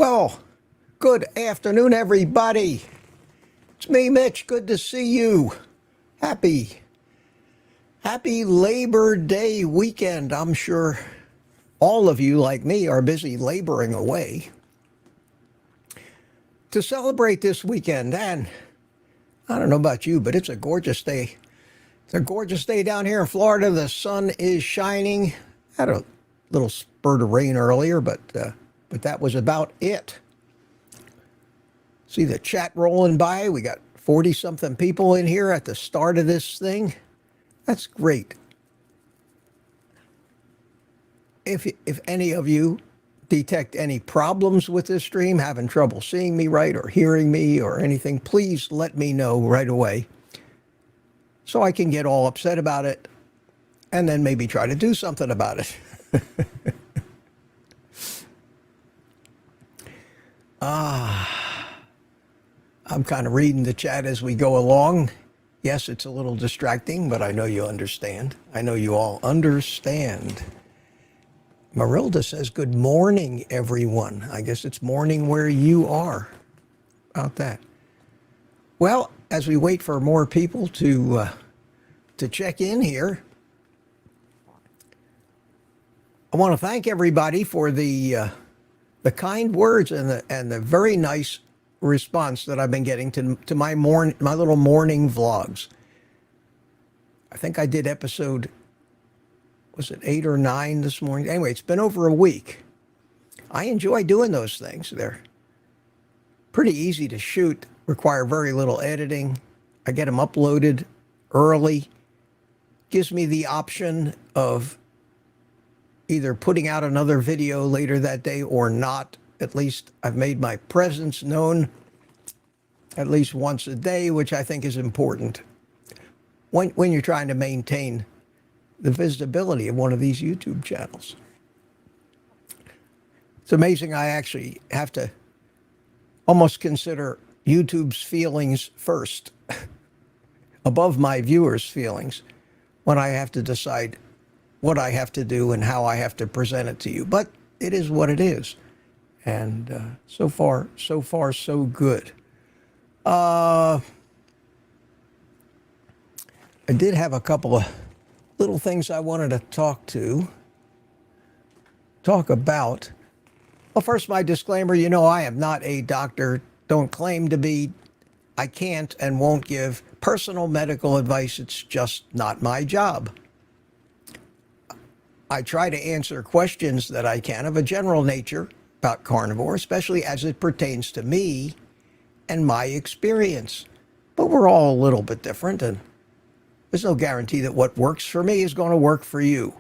Well, good afternoon, everybody. It's me, Mitch. Good to see you. Happy Labor Day weekend. I'm sure all of you, like me, are busy laboring away to celebrate this weekend. And I don't know about you, but it's a gorgeous day. It's a gorgeous day down here in Florida. The sun is shining. Had a little spurt of rain earlier, but that was about it. See the chat rolling by. We got 40-something people in here at the start of this thing. That's great. If any of you detect any problems with this stream, having trouble seeing me right or hearing me or anything, please let me know right away so I can get all upset about it and then maybe try to do something about it. I'm kind of reading the chat as we go along. Yes, it's a little distracting, but I know you understand. I know you all understand. Marilda says, good morning, everyone. I guess it's morning where you are. About that. Well, as we wait for more people to check in here, I want to thank everybody for the kind words and the very nice response that I've been getting to my little morning vlogs. I think I did episode, was it 8 or 9 this morning? Anyway, it's been over a week. I enjoy doing those things. They're pretty easy to shoot, require very little editing. I get them uploaded early. Gives me the option of either putting out another video later that day or not. At least I've made my presence known at least once a day, which I think is important when you're trying to maintain the visibility of one of these YouTube channels. It's amazing I actually have to almost consider YouTube's feelings first, above my viewers' feelings, when I have to decide what I have to do and how I have to present it to you. But it is what it is. And so far, so good. I did have a couple of little things I wanted to talk about. Well, first, my disclaimer, I am not a doctor, don't claim to be. I can't and won't give personal medical advice. It's just not my job. I try to answer questions that I can of a general nature about carnivore, especially as it pertains to me and my experience. But we're all a little bit different, and there's no guarantee that what works for me is going to work for you.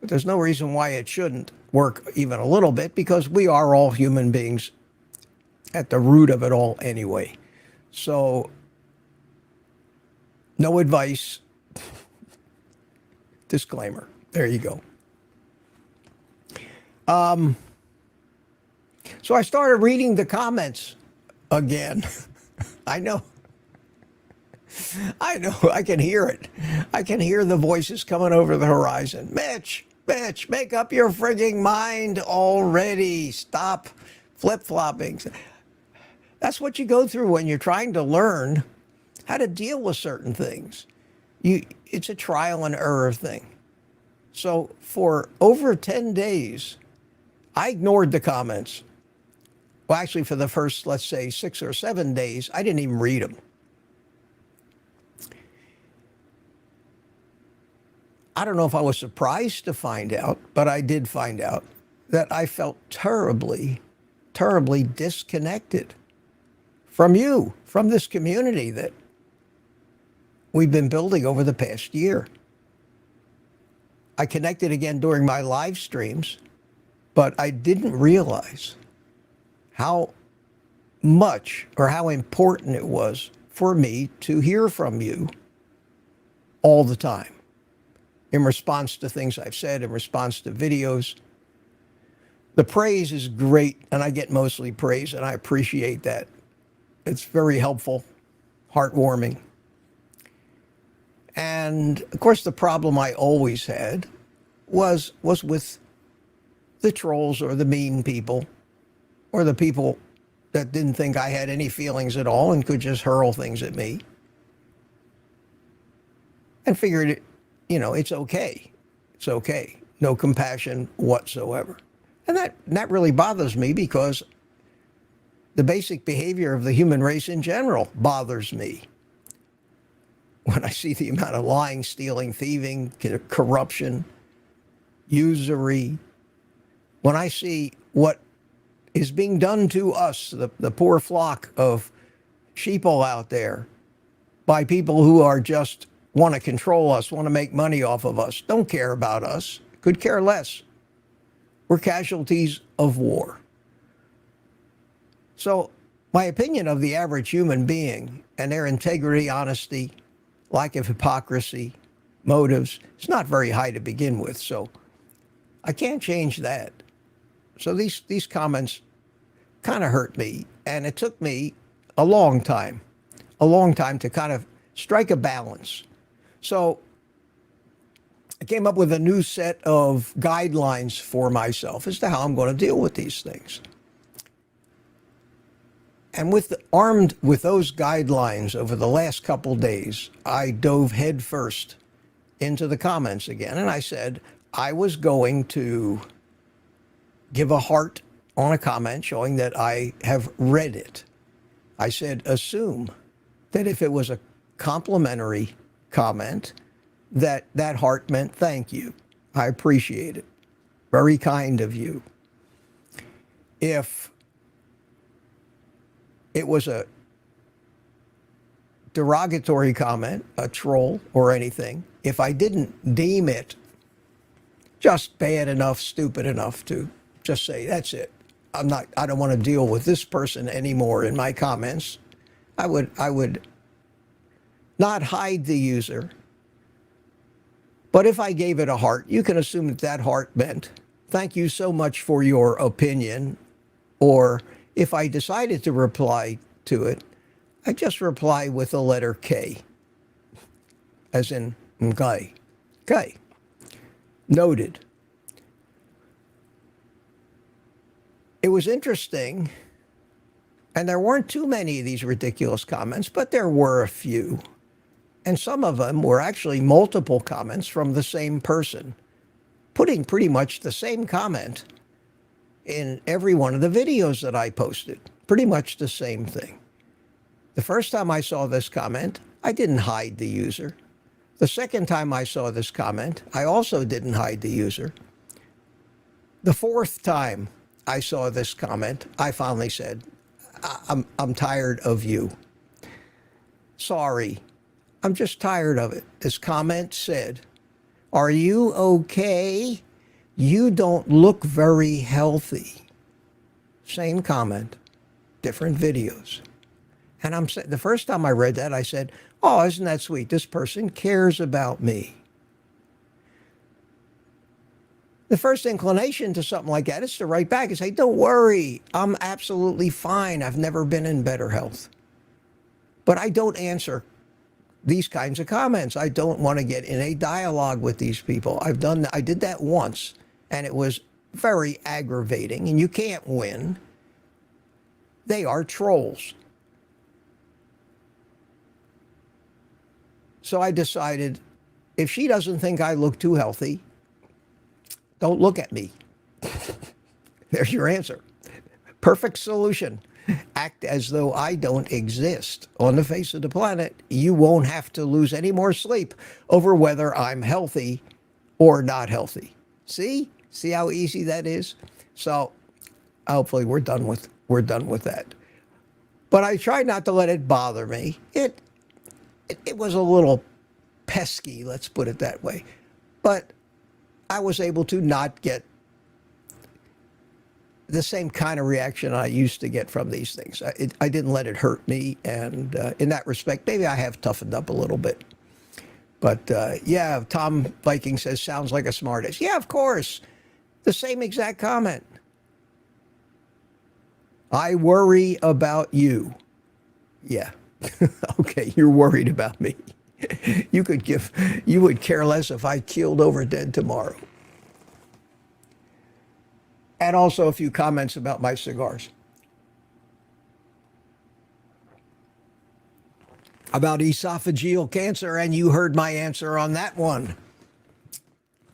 But there's no reason why it shouldn't work even a little bit, because we are all human beings at the root of it all anyway. So, no advice. Disclaimer. There you go. So I started reading the comments again. I know, I can hear it. I can hear the voices coming over the horizon. Mitch, make up your frigging mind already. Stop flip-flopping. That's what you go through when you're trying to learn how to deal with certain things. It's a trial and error thing. So for over 10 days, I ignored the comments. Well, actually, for the first, let's say, 6 or 7 days, I didn't even read them. I don't know if I was surprised to find out, but I did find out that I felt terribly, terribly disconnected from you, from this community that we've been building over the past year. I connected again during my live streams, but I didn't realize how much or how important it was for me to hear from you all the time in response to things I've said, in response to videos. The praise is great, and I get mostly praise, and I appreciate that. It's very helpful, heartwarming. And, of course, the problem I always had was with the trolls or the mean people or the people that didn't think I had any feelings at all and could just hurl things at me, and figured it, it's okay. It's okay. No compassion whatsoever. And that really bothers me, because the basic behavior of the human race in general bothers me. When I see the amount of lying, stealing, thieving, corruption, usury, when I see what is being done to us, the poor flock of sheeple out there, by people who are just want to control us, want to make money off of us, don't care about us, could care less. We're casualties of war. So my opinion of the average human being and their integrity, honesty, lack of hypocrisy, motives, it's not very high to begin with. So I can't change that. So these comments kind of hurt me, and it took me a long time to kind of strike a balance. So I came up with a new set of guidelines for myself as to how I'm going to deal with these things. And armed with those guidelines over the last couple days, I dove headfirst into the comments again, and I said I was going to give a heart on a comment showing that I have read it. I said, assume that if it was a complimentary comment, that heart meant thank you. I appreciate it. Very kind of you. If it was a derogatory comment, a troll or anything, if I didn't deem it just bad enough, stupid enough to just say, that's it, I don't want to deal with this person anymore in my comments, I would not hide the user. But if I gave it a heart, you can assume that heart meant thank you so much for your opinion. Or if I decided to reply to it, I just reply with the letter K, as in K. K. Noted. It was interesting, and there weren't too many of these ridiculous comments, but there were a few. And some of them were actually multiple comments from the same person, putting pretty much the same comment in every one of the videos that I posted. Pretty much the same thing. The first time I saw this comment, I didn't hide the user. The second time I saw this comment, I also didn't hide the user. The fourth time I saw this comment, I finally said, I'm tired of you. Sorry. I'm just tired of it. This comment said, are you okay? You don't look very healthy. Same comment, different videos. And the first time I read that, I said, oh, isn't that sweet? This person cares about me. The first inclination to something like that is to write back and say, don't worry, I'm absolutely fine. I've never been in better health. But I don't answer these kinds of comments. I don't want to get in a dialogue with these people. I did that once, and it was very aggravating, and you can't win. They are trolls. So I decided, if she doesn't think I look too healthy, don't look at me. There's your answer. Perfect solution. Act as though I don't exist on the face of the planet. You won't have to lose any more sleep over whether I'm healthy or not healthy. See how easy that is? So hopefully we're done with that. But I try not to let it bother me. It was a little pesky, let's put it that way. But I was able to not get the same kind of reaction I used to get from these things. I didn't let it hurt me, and in that respect, maybe I have toughened up a little bit. But yeah, Tom Viking says, sounds like a smartass. Yeah, of course. The same exact comment. I worry about you. Yeah. Okay, you're worried about me. You would care less if I keeled over dead tomorrow. And also a few comments about my cigars. about esophageal cancer, and you heard my answer on that one.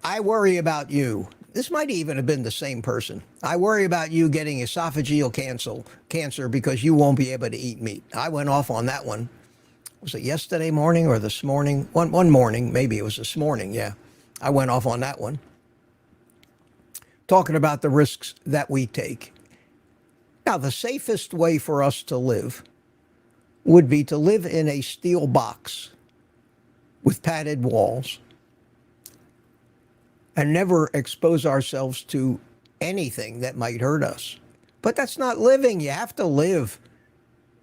I worry about you. This might even have been the same person. I worry about you getting esophageal cancer because you won't be able to eat meat. I went off on that one. Was it yesterday morning or this morning? One morning, maybe it was this morning, yeah. I went off on that one. Talking about the risks that we take. Now, the safest way for us to live would be to live in a steel box with padded walls and never expose ourselves to anything that might hurt us. But that's not living. You have to live.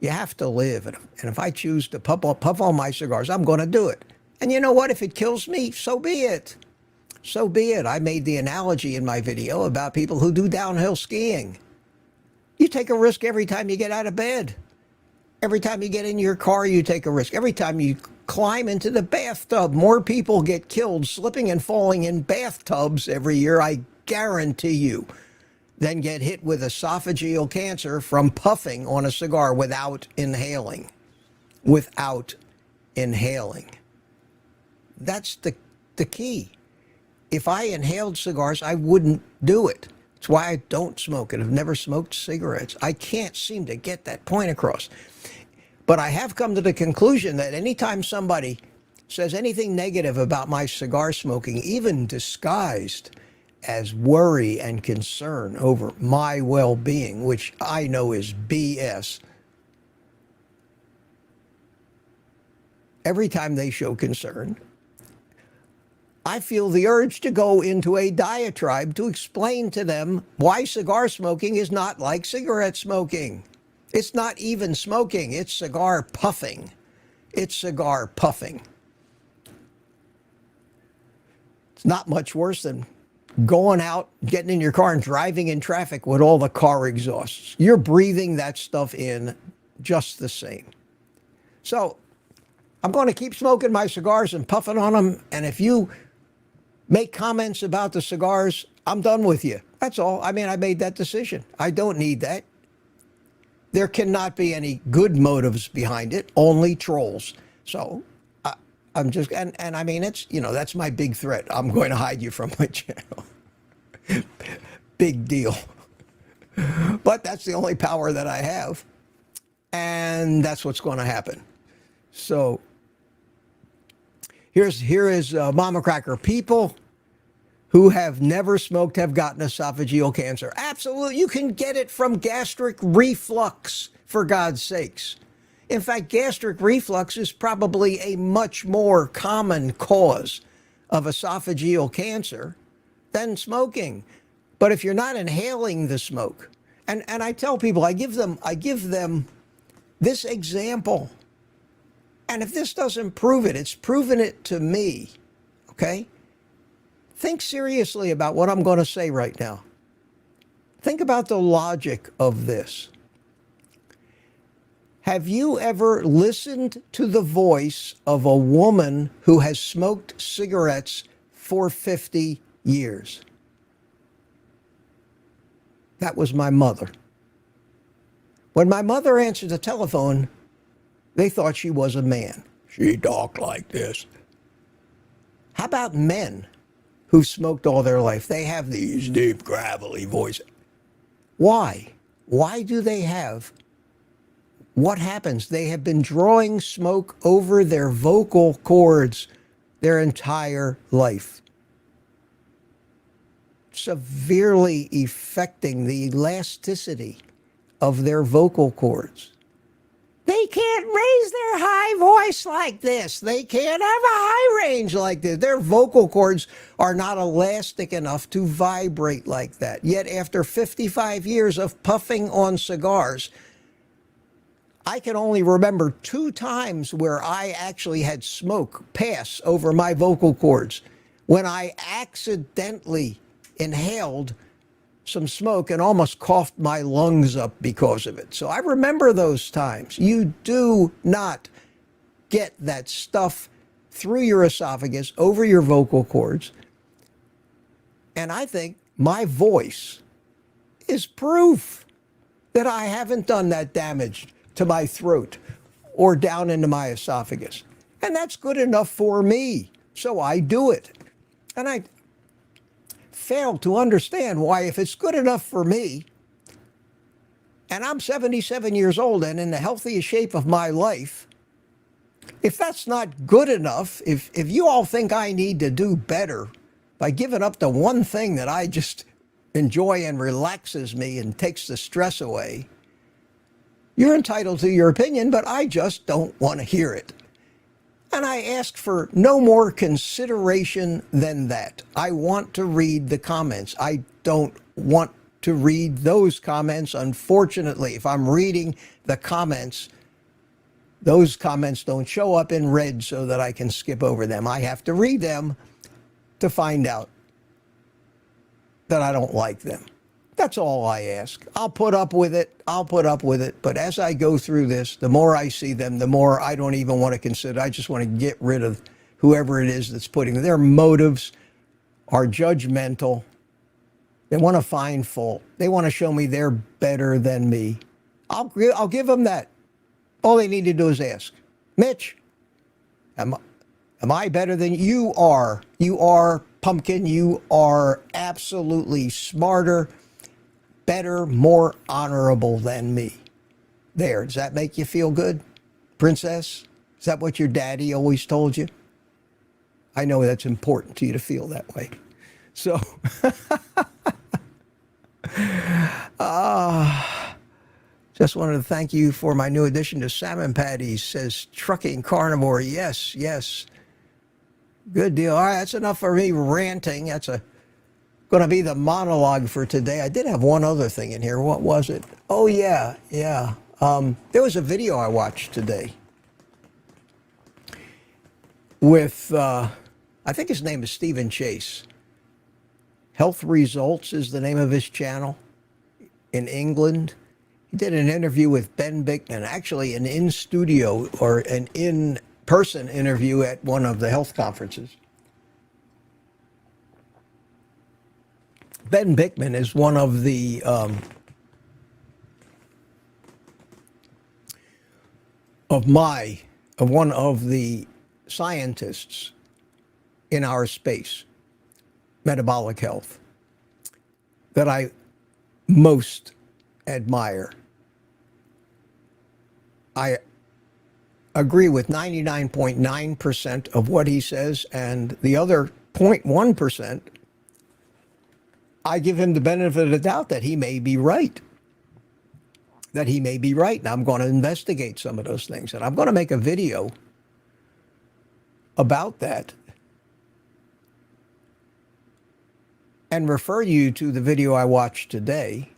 You have to live. And if I choose to puff on my cigars, I'm going to do it. And you know what? If it kills me, so be it. So be it. I made the analogy in my video about people who do downhill skiing. You take a risk every time you get out of bed. Every time you get in your car, you take a risk. Every time you climb into the bathtub, more people get killed slipping and falling in bathtubs every year, I guarantee you, than get hit with esophageal cancer from puffing on a cigar without inhaling. Without inhaling. That's the key. If I inhaled cigars, I wouldn't do it. It's why I don't smoke it. I've never smoked cigarettes. I can't seem to get that point across. But I have come to the conclusion that anytime somebody says anything negative about my cigar smoking, even disguised as worry and concern over my well-being, which I know is BS, every time they show concern, I feel the urge to go into a diatribe to explain to them why cigar smoking is not like cigarette smoking. It's not even smoking, it's cigar puffing. It's cigar puffing. It's not much worse than going out, getting in your car and driving in traffic with all the car exhausts. You're breathing that stuff in just the same. So I'm going to keep smoking my cigars and puffing on them. And if you make comments about the cigars, I'm done with you. That's all. I mean, I made that decision. I don't need that. There cannot be any good motives behind it, only trolls. So I'm just, and I mean, it's, you know, that's my big threat. I'm going to hide you from my channel. Big deal. But that's the only power that I have. And that's what's going to happen. So here is Mama Cracker. People who have never smoked have gotten esophageal cancer. Absolutely. You can get it from gastric reflux, for God's sakes. In fact, gastric reflux is probably a much more common cause of esophageal cancer than smoking. But if you're not inhaling the smoke, and I tell people, I give them this example. And if this doesn't prove it, it's proven it to me. Okay? Think seriously about what I'm going to say right now. Think about the logic of this. Have you ever listened to the voice of a woman who has smoked cigarettes for 50 years? That was my mother. When my mother answered the telephone, they thought she was a man. She talked like this. How about men who smoked all their life? They have these deep, gravelly voices. Why? Why do they have? What happens? They have been drawing smoke over their vocal cords their entire life, severely affecting the elasticity of their vocal cords. They can't raise their high voice like this. They can't have a high range like this. Their vocal cords are not elastic enough to vibrate like that. Yet after 55 years of puffing on cigars, I can only remember 2 times where I actually had smoke pass over my vocal cords when I accidentally inhaled some smoke and almost coughed my lungs up because of it. So I remember those times. You do not get that stuff through your esophagus, over your vocal cords. And I think my voice is proof that I haven't done that damage to my throat or down into my esophagus. And that's good enough for me. So I do it. And I fail to understand why, if it's good enough for me, and I'm 77 years old and in the healthiest shape of my life, if that's not good enough, if you all think I need to do better by giving up the one thing that I just enjoy and relaxes me and takes the stress away, you're entitled to your opinion, but I just don't want to hear it. And I ask for no more consideration than that. I want to read the comments. I don't want to read those comments. Unfortunately, if I'm reading the comments, those comments don't show up in red so that I can skip over them. I have to read them to find out that I don't like them. That's all I ask. I'll put up with it. I'll put up with it. But as I go through this, the more I see them, the more I don't even want to consider. I just want to get rid of whoever it is that's putting them. Their motives are judgmental. They want to find fault. They want to show me they're better than me. I'll give them that. All they need to do is ask, Mitch, am I better than you are? You are, pumpkin. You are absolutely smarter, better, more honorable than me. There. Does that make you feel good, princess? Is that what your daddy always told you? I know that's important to you to feel that way. So, just wanted to thank you for my new addition to Salmon Patties, says Trucking Carnivore. Yes, yes. Good deal. All right, that's enough for me ranting. That's going to be the monologue for today. I did have one other thing in here. What was it? Oh, yeah. There was a video I watched today with, I think his name is Stephen Chase. Health Results is the name of his channel in England. He did an interview with Ben Bickman, actually an in-studio or an in-person interview at one of the health conferences. Ben Bickman is one of the one of the scientists in our space, metabolic health, that I most admire. I agree with 99.9% of what he says, and the other 0.1%, I give him the benefit of the doubt that he may be right. That he may be right, and I'm going to investigate some of those things, and I'm going to make a video about that and refer you to the video I watched today.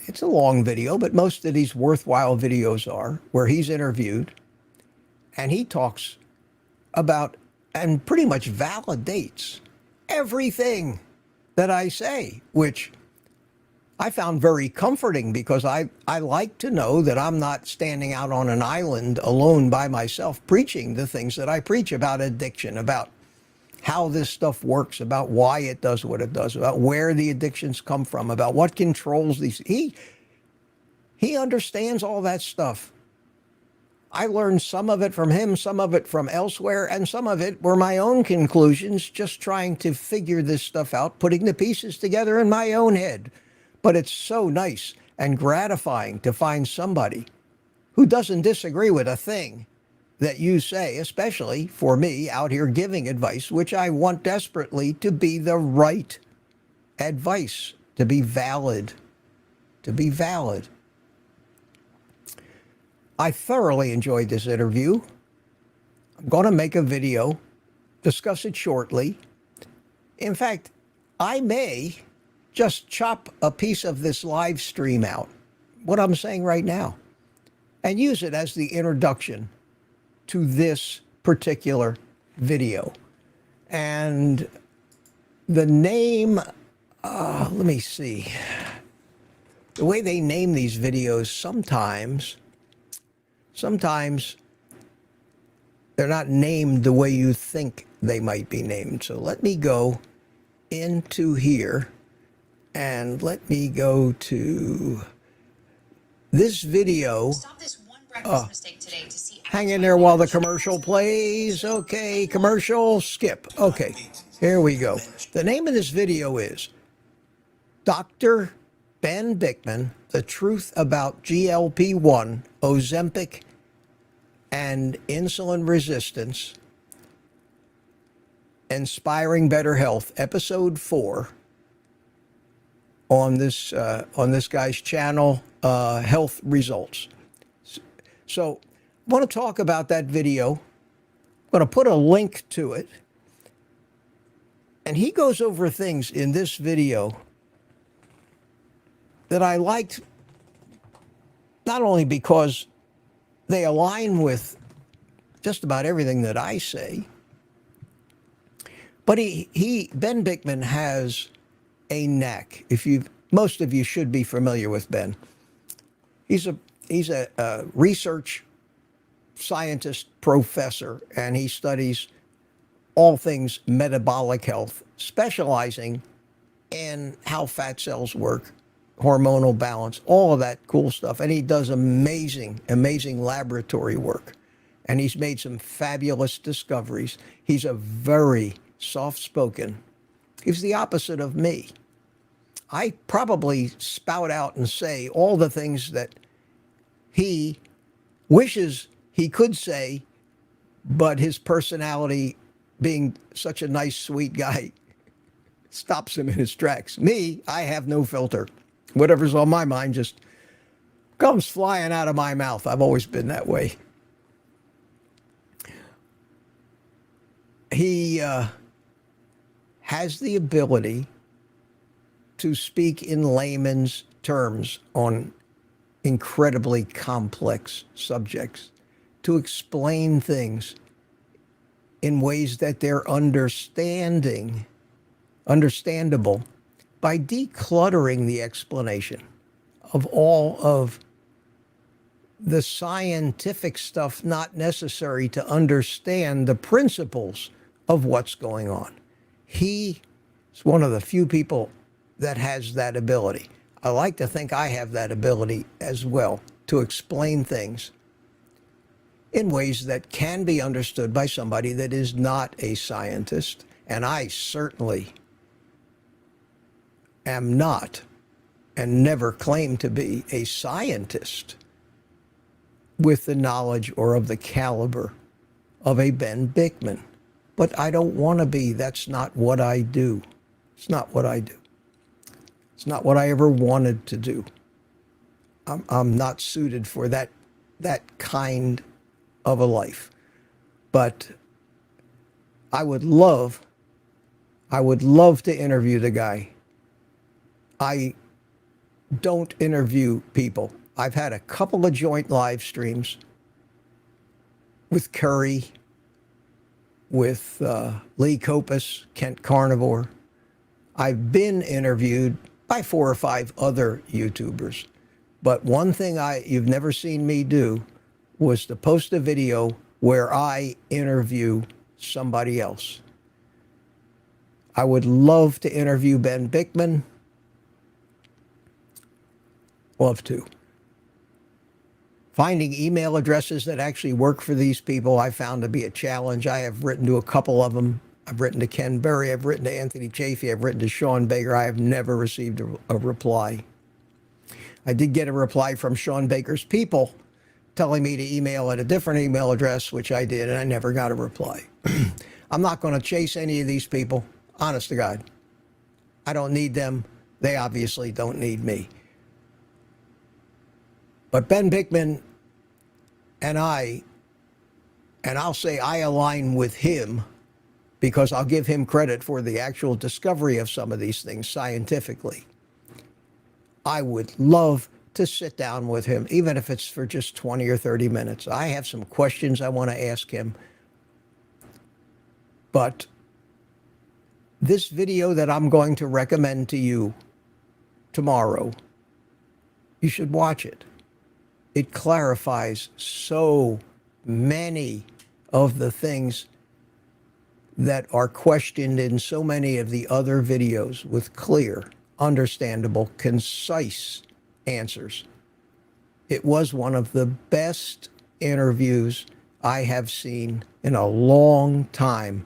It's a long video, but most of these worthwhile videos are where he's interviewed and he talks about and pretty much validates everything that I say, which I found very comforting because I like to know that I'm not standing out on an island alone by myself preaching the things that I preach about addiction, about how this stuff works, about why it does what it does, about where the addictions come from, about what controls these. He understands all that stuff. I learned some of it from him, some of it from elsewhere, and some of it were my own conclusions, just trying to figure this stuff out, putting the pieces together in my own head. But it's so nice and gratifying to find somebody who doesn't disagree with a thing that you say, especially for me out here giving advice, which I want desperately to be the right advice, to be valid, to be valid. I thoroughly enjoyed this interview. I'm going to make a video, discuss it shortly. In fact, I may just chop a piece of this live stream out, what I'm saying right now, and use it as the introduction to this particular video. And the name, let me see. The way they name these videos, sometimes they're not named the way you think they might be named. So let me go into here and let me go to this video. Stop this one Hang in there while the commercial plays. Okay, commercial, skip. Okay, here we go. The name of this video is Dr. Ben Bikman, The Truth About GLP-1, Ozempic, and Insulin Resistance, Inspiring Better Health, Episode 4, on this guy's channel, Health Results. So I want to talk about that video. I'm going to put a link to it. And he goes over things in this video that I liked, not only because they align with just about everything that I say, but Ben Bikman has a knack. Most of you should be familiar with Ben. He's a research scientist professor, and he studies all things metabolic health, specializing in how fat cells work, hormonal balance, all of that cool stuff. And he does amazing laboratory work. And he's made some fabulous discoveries. He's a very soft-spoken. He's the opposite of me. I probably spout out and say all the things that he wishes he could say, but his personality, being such a nice, sweet guy, stops him in his tracks. Me, I have no filter. Whatever's on my mind just comes flying out of my mouth. I've always been that way. He has the ability to speak in layman's terms on incredibly complex subjects, to explain things in ways that they're understandable by decluttering the explanation of all of the scientific stuff not necessary to understand the principles of what's going on. He is one of the few people that has that ability. I like to think I have that ability as well, to explain things in ways that can be understood by somebody that is not a scientist. And I certainly am not, and never claim to be, a scientist with the knowledge or of the caliber of a Ben Bikman. But I don't want to be. That's not what I do. It's not what I do. It's not what I ever wanted to do. I'm not suited for that kind of a life. But I would love to interview the guy. I don't interview people. I've had a couple of joint live streams with Curry, with Lee Kopus, Kent Carnivore. I've been interviewed by 4 or 5 other YouTubers. But one thing you've never seen me do was to post a video where I interview somebody else. I would love to interview Ben Bikman. Love to. Finding email addresses that actually work for these people I found to be a challenge. I have written to a couple of them. I've written to Ken Berry. I've written to Anthony Chafee. I've written to Sean Baker. I have never received a reply. I did get a reply from Sean Baker's people telling me to email at a different email address, which I did, and I never got a reply. I'm not going to chase any of these people, honest to God. I don't need them. They obviously don't need me. But Ben Bikman and I'll say I align with him because I'll give him credit for the actual discovery of some of these things scientifically. I would love to sit down with him, even if it's for just 20 or 30 minutes. I have some questions I want to ask him. But this video that I'm going to recommend to you tomorrow, you should watch it. It clarifies so many of the things that are questioned in so many of the other videos with clear, understandable, concise answers. It was one of the best interviews I have seen in a long time.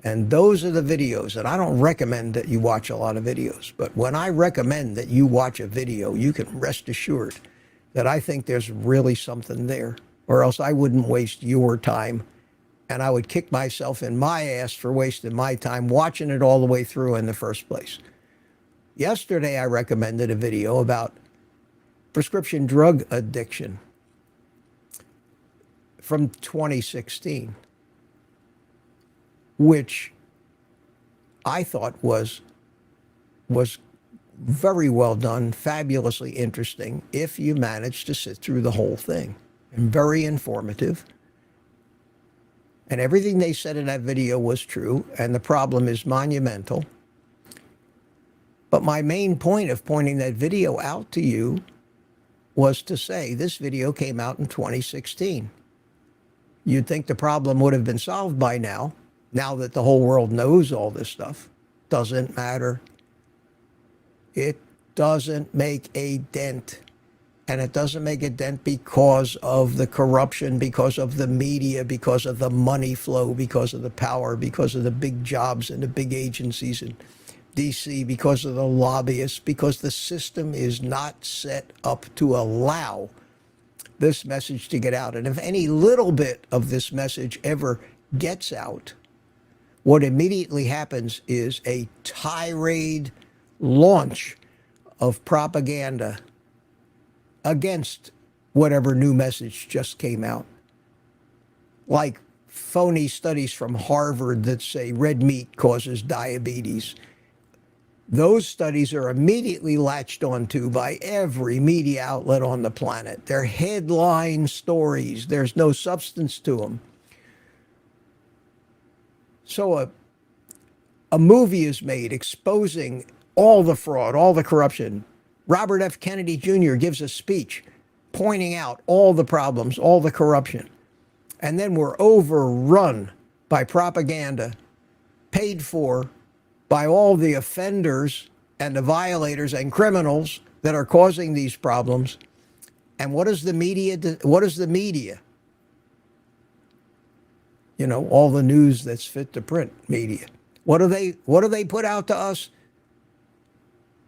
And those are the videos, and I don't recommend that you watch a lot of videos, but when I recommend that you watch a video, you can rest assured that I think there's really something there, or else I wouldn't waste your time, and I would kick myself in my ass for wasting my time watching it all the way through in the first place. Yesterday, I recommended a video about prescription drug addiction from 2016. Which I thought was very well done, fabulously interesting, if you managed to sit through the whole thing, and very informative. And everything they said in that video was true, and the problem is monumental. But my main point of pointing that video out to you was to say this video came out in 2016. You'd think the problem would have been solved by now that the whole world knows all this stuff. Doesn't matter. It doesn't make a dent. And it doesn't make a dent because of the corruption, because of the media, because of the money flow, because of the power, because of the big jobs and the big agencies in DC, because of the lobbyists, because the system is not set up to allow this message to get out. And if any little bit of this message ever gets out, what immediately happens is a tirade launch of propaganda against whatever new message just came out. Like phony studies from Harvard that say red meat causes diabetes. Those studies are immediately latched onto by every media outlet on the planet. They're headline stories. There's no substance to them. So a movie is made exposing all the fraud, all the corruption. Robert F. Kennedy Jr. gives a speech pointing out all the problems, all the corruption. And then we're overrun by propaganda paid for by all the offenders and the violators and criminals that are causing these problems. And what is the media? What is the media? You know, all the news that's fit to print media. What do they put out to us?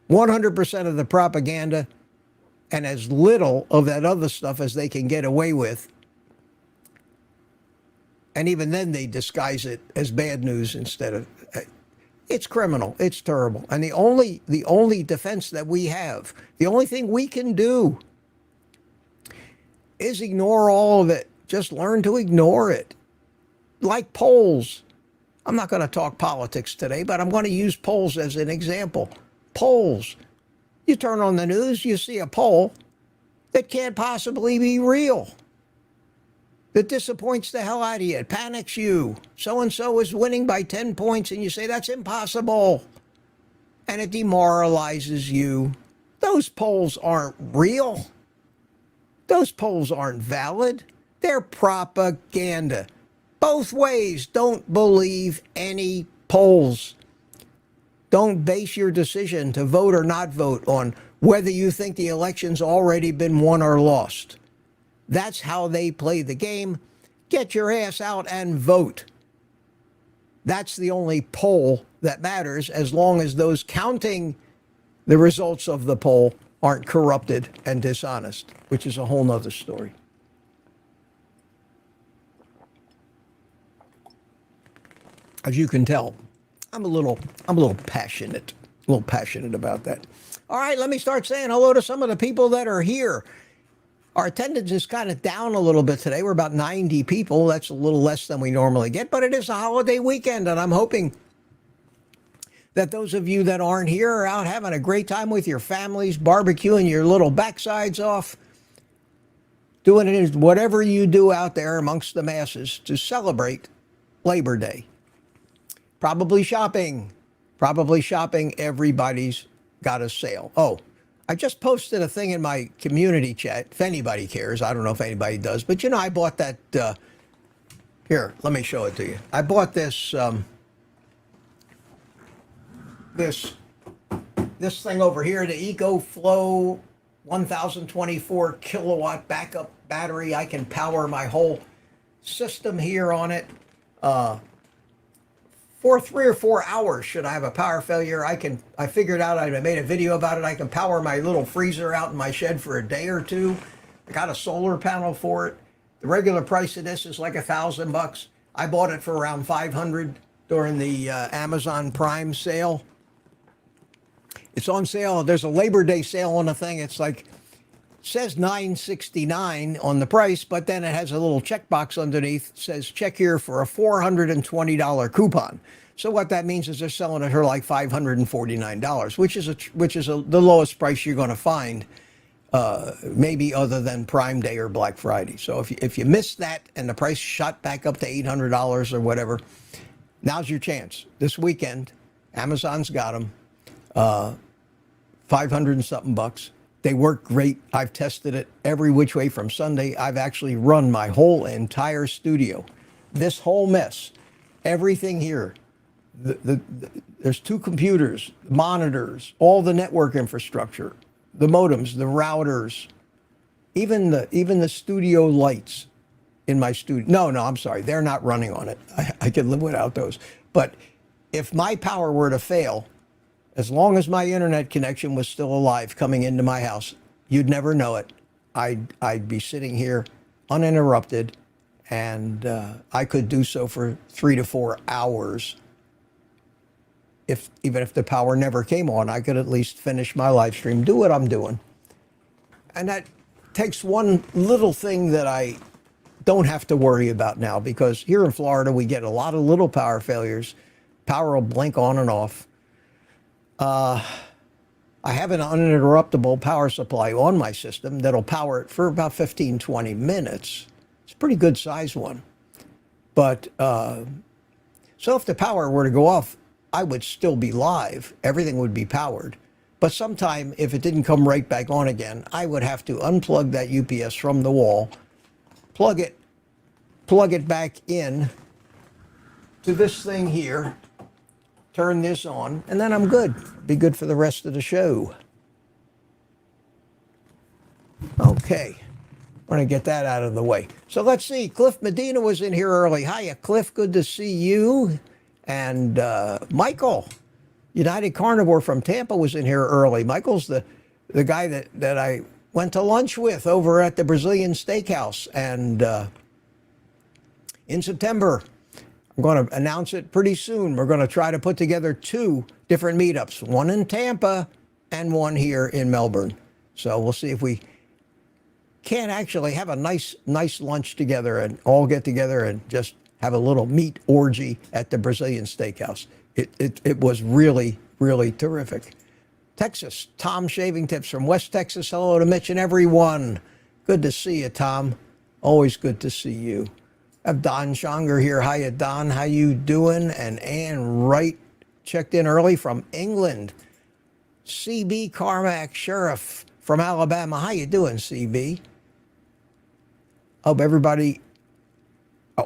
100% of the propaganda and as little of that other stuff as they can get away with. And even then they disguise it as bad news instead of it's criminal, it's terrible. And the only defense that we have, the only thing we can do is ignore all of it. Just learn to ignore it. Like polls. I'm not going to talk politics today, but I'm going to use polls as an example. Polls. You turn on the news, you see a poll that can't possibly be real. That disappoints the hell out of you. It panics you. So-and-so is winning by 10 points, and you say, that's impossible. And it demoralizes you. Those polls aren't real. Those polls aren't valid. They're propaganda. Both ways. Don't believe any polls. Don't base your decision to vote or not vote on whether you think the election's already been won or lost. That's how they play the game. Get your ass out and vote. That's the only poll that matters, as long as those counting the results of the poll aren't corrupted and dishonest, which is a whole nother story. As you can tell, I'm a little passionate about that. All right, let me start saying hello to some of the people that are here. Our attendance is kind of down a little bit today. We're about 90 people. That's a little less than we normally get, but it is a holiday weekend, and I'm hoping that those of you that aren't here are out having a great time with your families, barbecuing your little backsides off, doing it whatever you do out there amongst the masses to celebrate Labor Day. Probably shopping. Everybody's got a sale. Oh, I just posted a thing in my community chat, if anybody cares. I don't know if anybody does, but you know, I bought that, here, let me show it to you. I bought this, this thing over here, the EcoFlow 1024 kilowatt backup battery. I can power my whole system here on it. For 3 or 4 hours, should I have a power failure, I figured out, I made a video about it, I can power my little freezer out in my shed for a day or two. I got a solar panel for it. The regular price of this is like $1,000. I bought it for around 500 during the Amazon Prime sale. It's on sale. There's a Labor Day sale on the thing. It's like, says $9.69 on the price, but then it has a little checkbox underneath. It says check here for a $420 coupon. So what that means is they're selling it for like $549, which is the lowest price you're going to find, maybe other than Prime Day or Black Friday. So if you missed that and the price shot back up to $800 or whatever, now's your chance. This weekend, Amazon's got them, 500 and something bucks. They work great. I've tested it every which way from Sunday. I've actually run my whole entire studio. This whole mess, everything here. There's 2 computers, monitors, all the network infrastructure, the modems, the routers, even the studio lights in my studio. No, I'm sorry. They're not running on it. I could live without those. But if my power were to fail, as long as my internet connection was still alive coming into my house, you'd never know it. I'd be sitting here uninterrupted, and I could do so for 3 to 4 hours. Even if the power never came on, I could at least finish my live stream, do what I'm doing. And that takes one little thing that I don't have to worry about now, because here in Florida, we get a lot of little power failures. Power will blink on and off. I have an uninterruptible power supply on my system that'll power it for about 15, 20 minutes. It's a pretty good size one. But, so if the power were to go off, I would still be live. Everything would be powered. But sometime, if it didn't come right back on again, I would have to unplug that UPS from the wall, plug it back in to this thing here, turn this on, and then I'm good. Be good for the rest of the show. Okay. Want to get that out of the way. So let's see. Cliff Medina was in here early. Hiya, Cliff. Good to see you. And Michael, United Carnivore from Tampa, was in here early. Michael's the guy that I went to lunch with over at the Brazilian Steakhouse. And in September, I'm going to announce it pretty soon. We're going to try to put together 2 different meetups, one in Tampa and one here in Melbourne. So we'll see if we can actually have a nice lunch together and all get together and just have a little meat orgy at the Brazilian Steakhouse. It was really, really terrific. Texas, Tom Shaving Tips from West Texas. Hello to Mitch and everyone. Good to see you, Tom. Always good to see you. I have Don Schonger here. Hiya, Don. How you doing? And Ann Wright checked in early from England. CB Carmack, Sheriff from Alabama. How you doing, CB? Hope everybody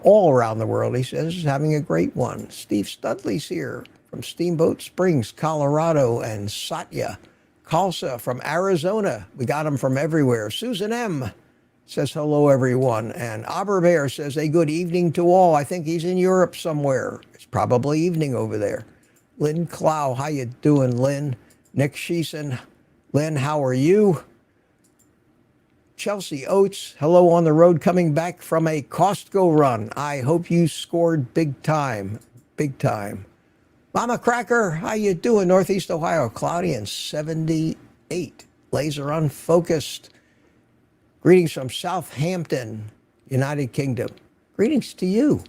all around the world, he says, is having a great one. Steve Studley's here from Steamboat Springs, Colorado, and Satya Khalsa from Arizona. We got him from everywhere. Susan M. says hello, everyone. And Aberbear says a good evening to all. I think he's in Europe somewhere. It's probably evening over there. Lynn Clow, how you doing, Lynn? Nick Sheeson, Lynn, how are you? Chelsea Oates, hello on the road coming back from a Costco run. I hope you scored big time, big time. Mama Cracker, how you doing? Northeast Ohio, cloudy and 78. Laser unfocused. Greetings from Southampton, United Kingdom. Greetings to you.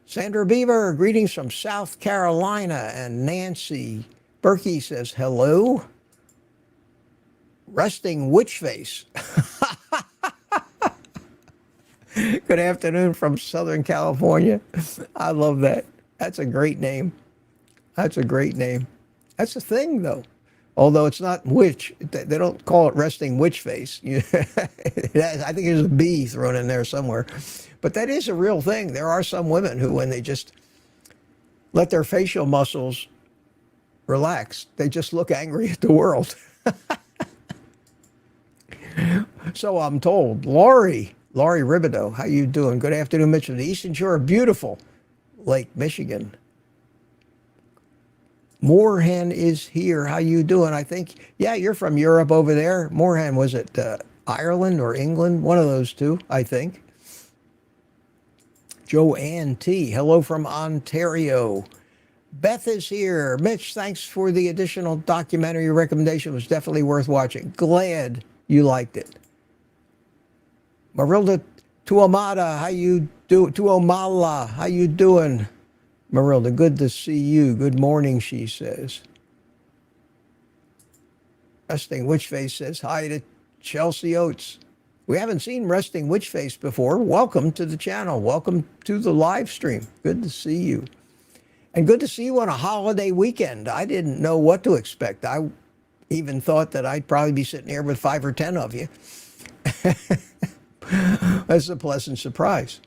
Sandra Beaver, greetings from South Carolina. And Nancy Berkey says hello. Resting Witch Face. Good afternoon from Southern California. I love that. That's a great name. That's a great name. That's a thing, though. Although it's not witch, they don't call it resting witch face. I think there's a bee thrown in there somewhere. But that is a real thing. There are some women who, when they just let their facial muscles relaxed. They just look angry at the world. So I'm told. Laurie Ribideau, how you doing? Good afternoon, Mitch from the Eastern Shore of beautiful Lake Michigan. Moorhen is here. How you doing? I think, yeah, you're from Europe over there. Moorhen, was it Ireland or England? One of those two, I think. Joanne T. Hello from Ontario. Beth is here. Mitch, thanks for the additional documentary recommendation. It was definitely worth watching. Glad you liked it. Marilda Tuamada, how you do? Tuamala, how you doing? Marilda, good to see you. Good morning, she says. Resting Witchface says hi to Chelsea Oates. We haven't seen Resting Witchface before. Welcome to the channel. Welcome to the live stream. Good to see you. And good to see you on a holiday weekend. I didn't know what to expect. I even thought that I'd probably be sitting here with 5 or 10 of you. That's a pleasant surprise.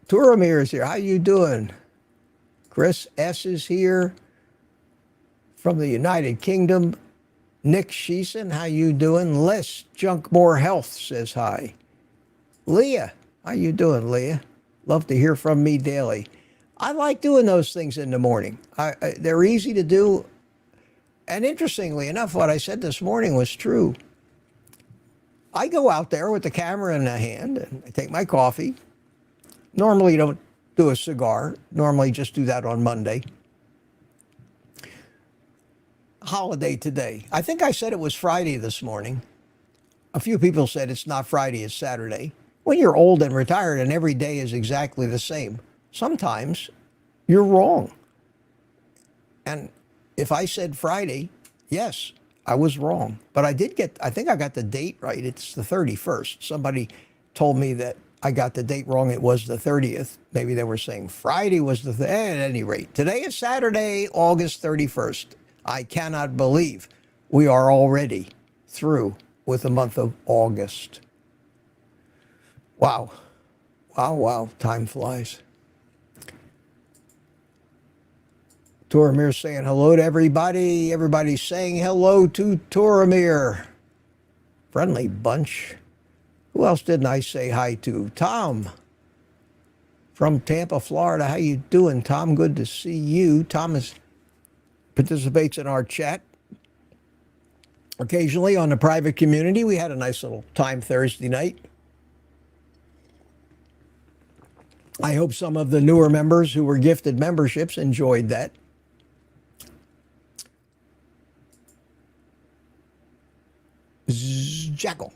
Turamir is here. How you doing? Chris S. is here from the United Kingdom. Nick Sheeson, how you doing? Les Junkmore Health says hi. Leah, how you doing, Leah? Love to hear from me daily. I like doing those things in the morning. They're easy to do. And interestingly enough, what I said this morning was true. I go out there with the camera in the hand and I take my coffee. Normally don't do a cigar. Normally just do that on Monday. Holiday today. I think I said it was Friday this morning. A few people said it's not Friday, it's Saturday. When you're old and retired and every day is exactly the same, sometimes you're wrong. And if I said Friday, yes, I was wrong. But I think I got the date right. It's the 31st. Somebody told me that I got the date wrong. It was the 30th. Maybe they were saying Friday was the at any rate. Today is Saturday, August 31st. I cannot believe we are already through with the month of August. Wow. Wow. Time flies. Turamir saying hello to everybody. Everybody's saying hello to Turamir. Friendly bunch. Who else didn't I say hi to? Tom from Tampa, Florida. How you doing, Tom? Good to see you. Tom participates in our chat occasionally on the private community. We had a nice little time Thursday night. I hope some of the newer members who were gifted memberships enjoyed that. Jackal,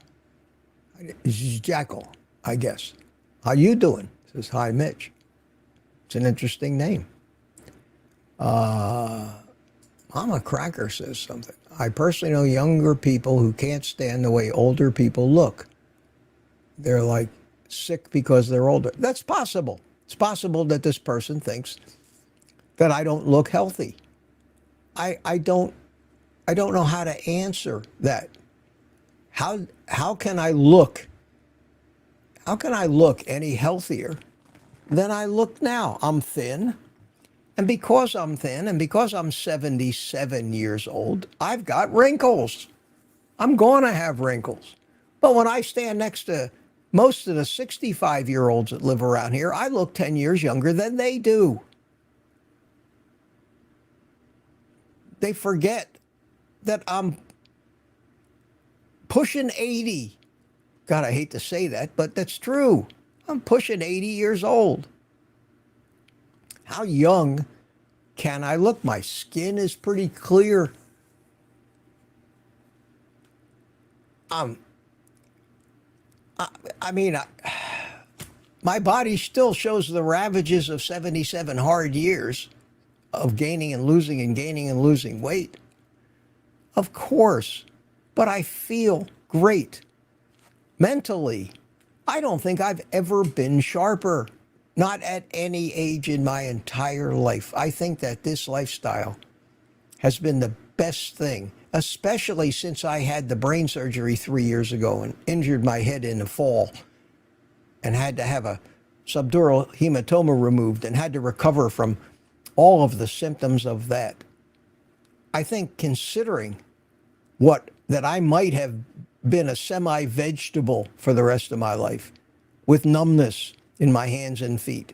I guess. How you doing? Says hi, Mitch. It's an interesting name. Mama Cracker says something. I personally know younger people who can't stand the way older people look. They're like sick because they're older. That's possible. It's possible that this person thinks that I don't look healthy. I don't know how to answer that. How can I look any healthier than I look now? I'm thin. And because I'm thin and because I'm 77 years old, I've got wrinkles. I'm going to have wrinkles. But when I stand next to most of the 65-year-olds that live around here, I look 10 years younger than they do. They forget that I'm pushing 80. God, I hate to say that, but that's true. I'm pushing 80 years old. How young can I look? My skin is pretty clear. My body still shows the ravages of 77 hard years of gaining and losing weight. Of course, but I feel great. Mentally, I don't think I've ever been sharper. Not at any age in my entire life. I think that this lifestyle has been the best thing, especially since I had the brain surgery 3 years ago and injured my head in a fall and had to have a subdural hematoma removed and had to recover from all of the symptoms of that. I think considering that I might have been a semi-vegetable for the rest of my life with numbness in my hands and feet,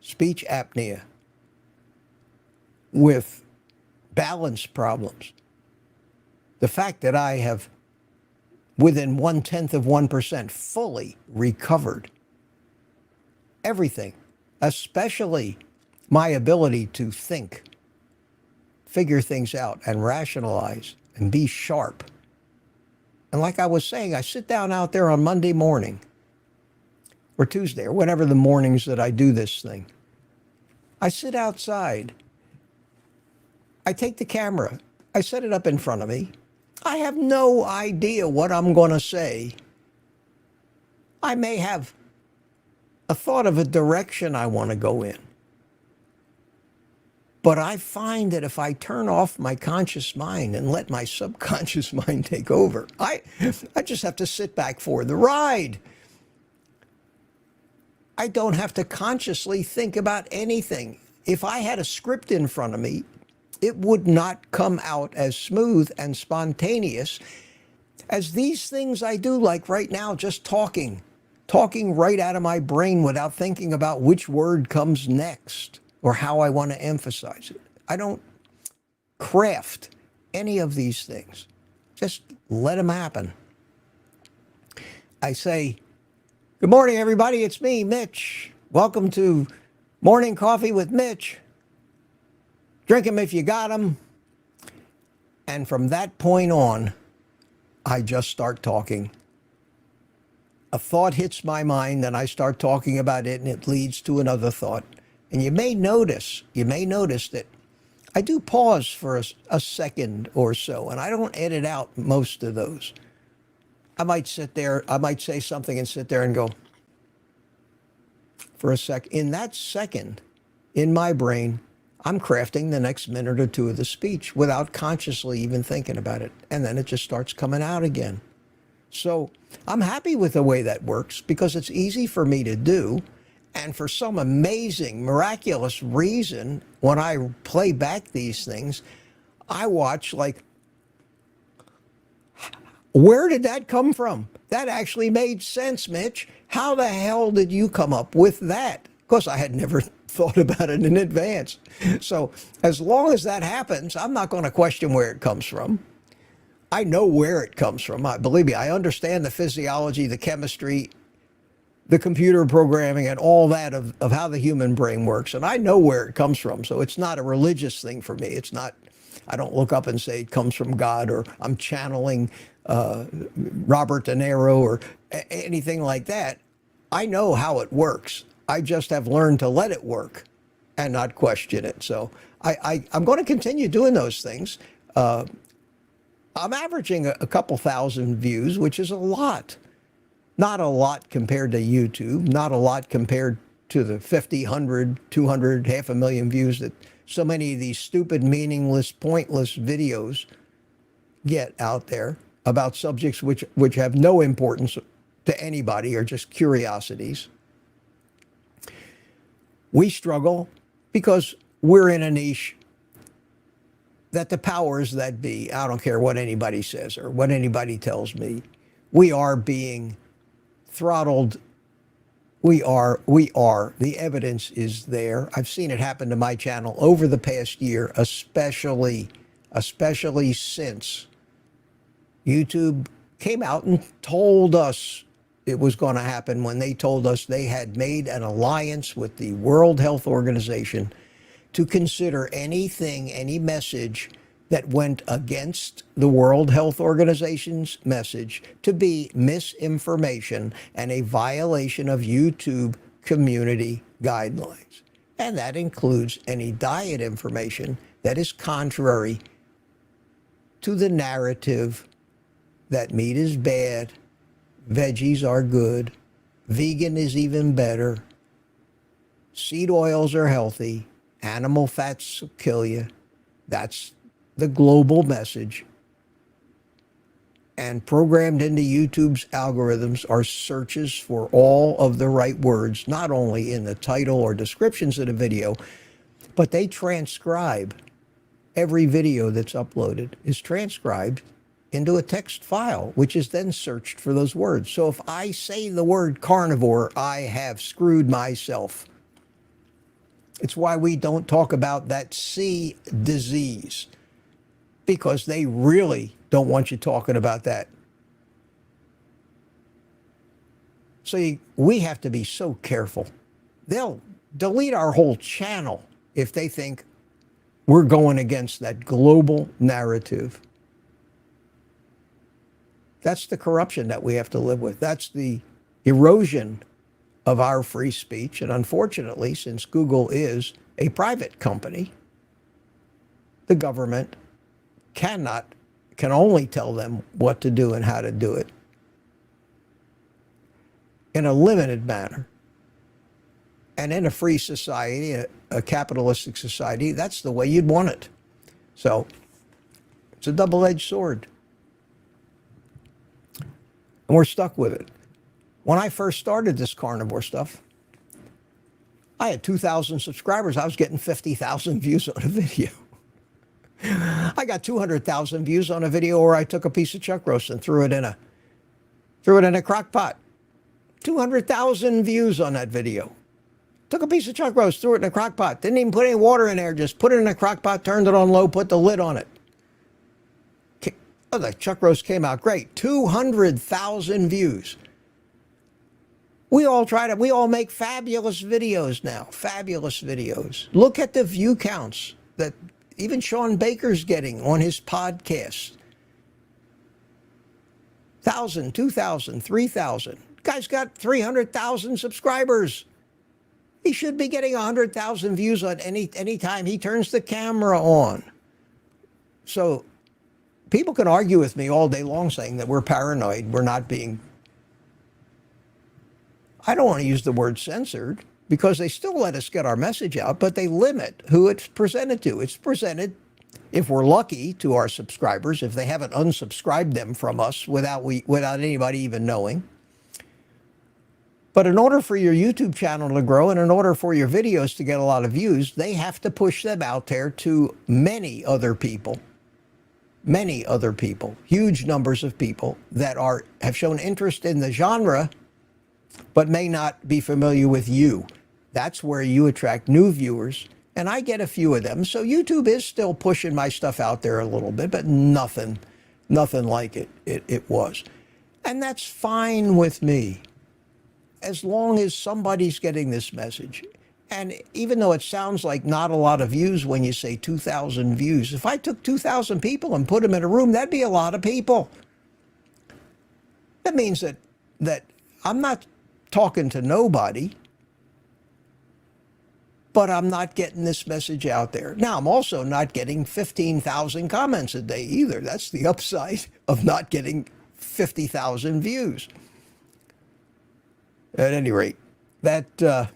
speech apnea, with balance problems. The fact that I have, within 0.1% fully recovered everything, especially my ability to think, figure things out, and rationalize, and be sharp. And like I was saying, I sit down out there on Monday morning, or Tuesday, or whatever the mornings that I do this thing. I sit outside. I take the camera. I set it up in front of me. I have no idea what I'm going to say. I may have a thought of a direction I want to go in. But I find that if I turn off my conscious mind and let my subconscious mind take over, I just have to sit back for the ride. I don't have to consciously think about anything. If I had a script in front of me, it would not come out as smooth and spontaneous as these things I do, like right now, just talking right out of my brain without thinking about which word comes next or how I want to emphasize it. I don't craft any of these things. Just let them happen. I say, good morning, everybody. It's me, Mitch. Welcome to Morning Coffee with Mitch. Drink them if you got them. And from that point on, I just start talking. A thought hits my mind, and I start talking about it, and it leads to another thought. And you may notice that I do pause for a second or so, and I don't edit out most of those. I might sit there, I might say something and sit there and go for a sec. In that second, in my brain, I'm crafting the next minute or two of the speech without consciously even thinking about it. And then it just starts coming out again. So I'm happy with the way that works because it's easy for me to do. And for some amazing, miraculous reason, when I play back these things, I watch like, where did that come from? That actually made sense, Mitch. How the hell did you come up with that? Of course, I had never thought about it in advance. So as long as that happens, I'm not going to question where it comes from. I know where it comes from. Believe me, I understand the physiology, the chemistry, the computer programming, and all that of how the human brain works. And I know where it comes from. So it's not a religious thing for me. It's not, I don't look up and say it comes from God, or I'm channeling Robert De Niro or anything like that. I know how it works. I just have learned to let it work and not question it. So I'm going to continue doing those things. I'm averaging a couple thousand views, which is a lot. Not a lot compared to YouTube, not a lot compared to the 50, 100, 200, 500,000 views that so many of these stupid, meaningless, pointless videos get out there about subjects which have no importance to anybody or just curiosities. We struggle because we're in a niche that the powers that be, I don't care what anybody says or what anybody tells me, we are being throttled. We are. The evidence is there. I've seen it happen to my channel over the past year, especially since YouTube came out and told us it was going to happen when they told us they had made an alliance with the World Health Organization to consider anything, any message that went against the World Health Organization's message to be misinformation and a violation of YouTube community guidelines. And that includes any diet information that is contrary to the narrative that meat is bad, veggies are good, vegan is even better, seed oils are healthy, animal fats will kill you. That's the global message. and programmed into YouTube's algorithms are searches for all of the right words, not only in the title or descriptions of the video, but they transcribe every video that's uploaded is transcribed into a text file, which is then searched for those words. So if I say the word carnivore, I have screwed myself. It's why we don't talk about that C disease, because they really don't want you talking about that. So we have to be so careful. They'll delete our whole channel if they think we're going against that global narrative. That's the corruption that we have to live with. That's the erosion of our free speech. And unfortunately, since Google is a private company, the government can only tell them what to do and how to do it in a limited manner. And in a free society, a capitalistic society, that's the way you'd want it. So it's a double-edged sword. And we're stuck with it. When I first started this carnivore stuff, I had 2,000 subscribers. I was getting 50,000 views on a video. I got 200,000 views on a video where I took a piece of chuck roast and threw it in a crock pot. 200,000 views on that video. Took a piece of chuck roast, threw it in a crock pot. Didn't even put any water in there. Just put it in a crock pot, turned it on low, put the lid on it. Oh, the chuck roast came out great. 200,000 views. We all make fabulous videos now. Fabulous videos. Look at the view counts that even Sean Baker's getting on his podcast. 1,000, 2,000, 3,000. Guy's got 300,000 subscribers. He should be getting 100,000 views on any time he turns the camera on. So people can argue with me all day long saying that we're paranoid, we're not being... I don't want to use the word censored, because they still let us get our message out, but they limit who it's presented to. It's presented, if we're lucky, to our subscribers, if they haven't unsubscribed them from us without anybody even knowing. But in order for your YouTube channel to grow and in order for your videos to get a lot of views, they have to push them out there to many other people, huge numbers of people that have shown interest in the genre, but may not be familiar with you. That's where you attract new viewers, and I get a few of them. So YouTube is still pushing my stuff out there a little bit, but nothing like it was. And that's fine with me, as long as somebody's getting this message. And even though it sounds like not a lot of views when you say 2,000 views, if I took 2,000 people and put them in a room, that'd be a lot of people. That means that I'm not talking to nobody, but I'm not getting this message out there. Now, I'm also not getting 15,000 comments a day either. That's the upside of not getting 50,000 views. At any rate, that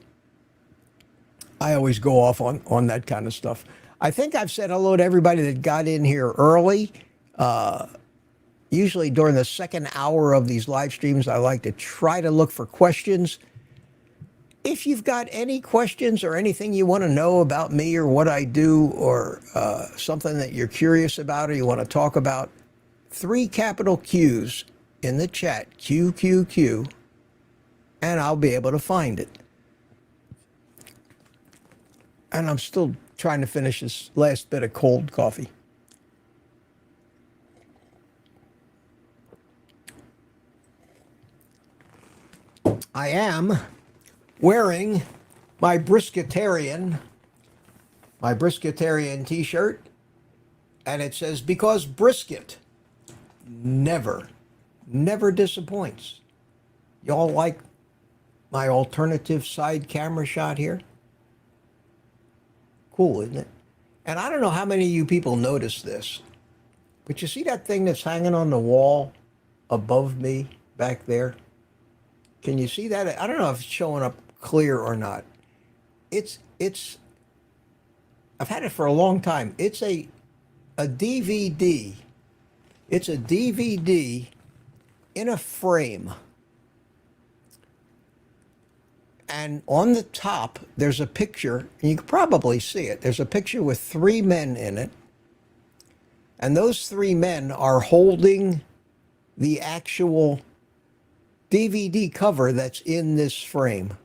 I always go off on that kind of stuff. I think I've said hello to everybody that got in here early. Usually during the second hour of these live streams, I like to try to look for questions. If you've got any questions or anything you want to know about me or what I do, or something that you're curious about or you want to talk about, 3 capital Qs in the chat, QQQ, and I'll be able to find it. And I'm still trying to finish this last bit of cold coffee. I am wearing my brisketarian t-shirt, and it says, because brisket never disappoints. Y'all like my alternative side camera shot here? Cool, isn't it? And I don't know how many of you people notice this, but you see that thing that's hanging on the wall above me back there? Can you see that? I don't know if it's showing up clear or not. I've had it for a long time. It's a DVD. It's a DVD in a frame. And on the top, there's a picture, and you can probably see it. There's a picture with 3 men in it. And those 3 men are holding the actual DVD cover that's in this frame.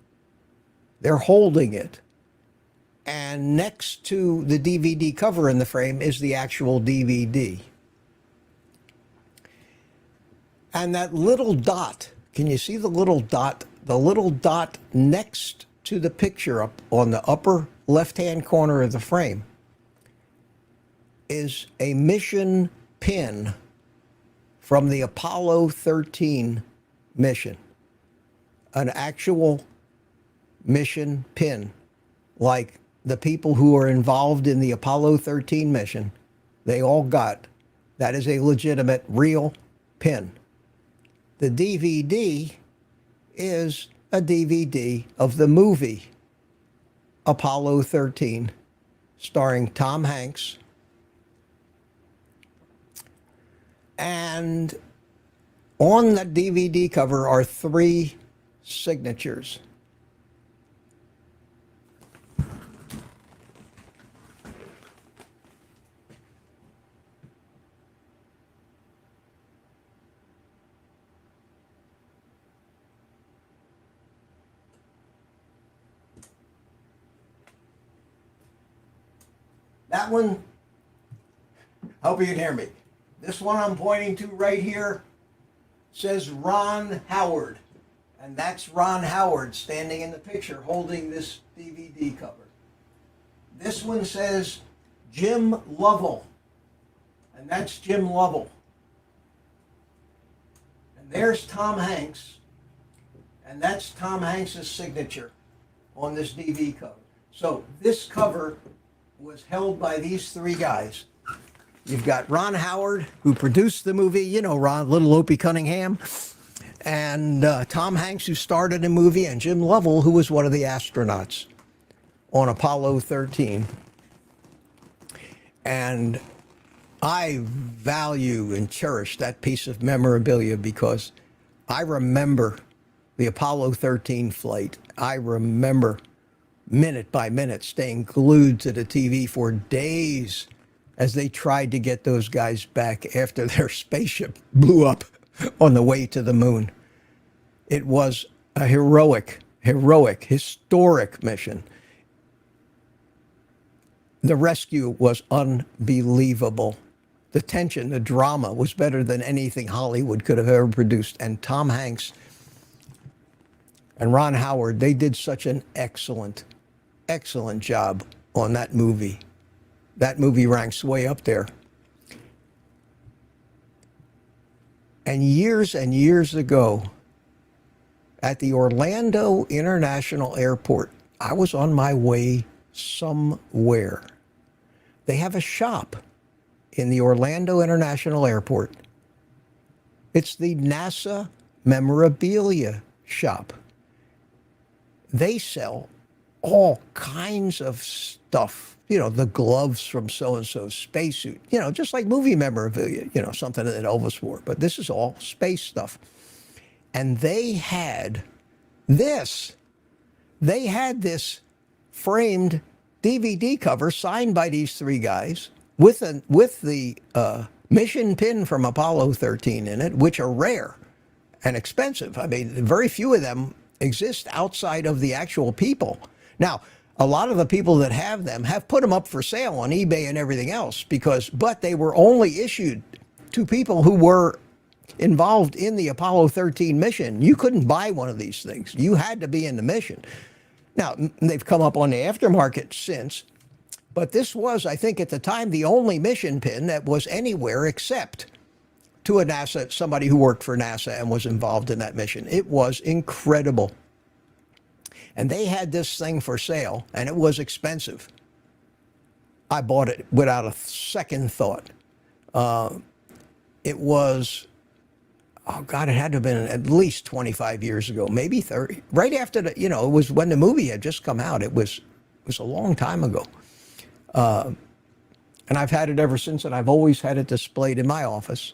They're holding it. And next to the DVD cover in the frame is the actual DVD. And that little dot, can you see the little dot? The little dot next to the picture up on the upper left-hand corner of the frame is a mission pin from the Apollo 13 mission. An actual mission pin, like the people who are involved in the Apollo 13 mission, they all got. That is a legitimate, real pin. The DVD is a DVD of the movie Apollo 13, starring Tom Hanks. And on the DVD cover are 3 signatures. That one, I hope you can hear me. This one I'm pointing to right here says Ron Howard. And that's Ron Howard standing in the picture holding this DVD cover. This one says Jim Lovell. And that's Jim Lovell. And there's Tom Hanks. And that's Tom Hanks' signature on this DVD cover. So this cover was held by these 3 guys. You've got Ron Howard, who produced the movie, you know, Ron, Little Opie Cunningham, and Tom Hanks, who starred in the movie, and Jim Lovell, who was one of the astronauts on Apollo 13. And I value and cherish that piece of memorabilia because I remember the Apollo 13 flight. I remember minute by minute staying glued to the TV for days as they tried to get those guys back after their spaceship blew up on the way to the moon. It was a historic mission. The rescue was unbelievable. The tension, the drama was better than anything Hollywood could have ever produced. And Tom Hanks and Ron Howard, they did such an excellent job on that movie. That movie ranks way up there. And years ago, at the Orlando International Airport, I was on my way somewhere. They have a shop in the Orlando International Airport. It's the NASA memorabilia shop. They sell all kinds of stuff, you know, the gloves from so-and-so's spacesuit, you know, just like movie memorabilia, you know, something that Elvis wore. But this is all space stuff. And they had this. They had this framed DVD cover signed by these 3 guys with the mission pin from Apollo 13 in it, which are rare and expensive. I mean, very few of them exist outside of the actual people. Now, a lot of the people that have them have put them up for sale on eBay and everything else but they were only issued to people who were involved in the Apollo 13 mission. You couldn't buy one of these things. You had to be in the mission. Now, they've come up on the aftermarket since, but this was, I think at the time, the only mission pin that was anywhere except to a NASA, somebody who worked for NASA and was involved in that mission. It was incredible. And they had this thing for sale, and it was expensive. I bought it without a second thought. It was, oh God, it had to have been at least 25 years ago, maybe 30. Right after it was when the movie had just come out. It was a long time ago. And I've had it ever since, and I've always had it displayed in my office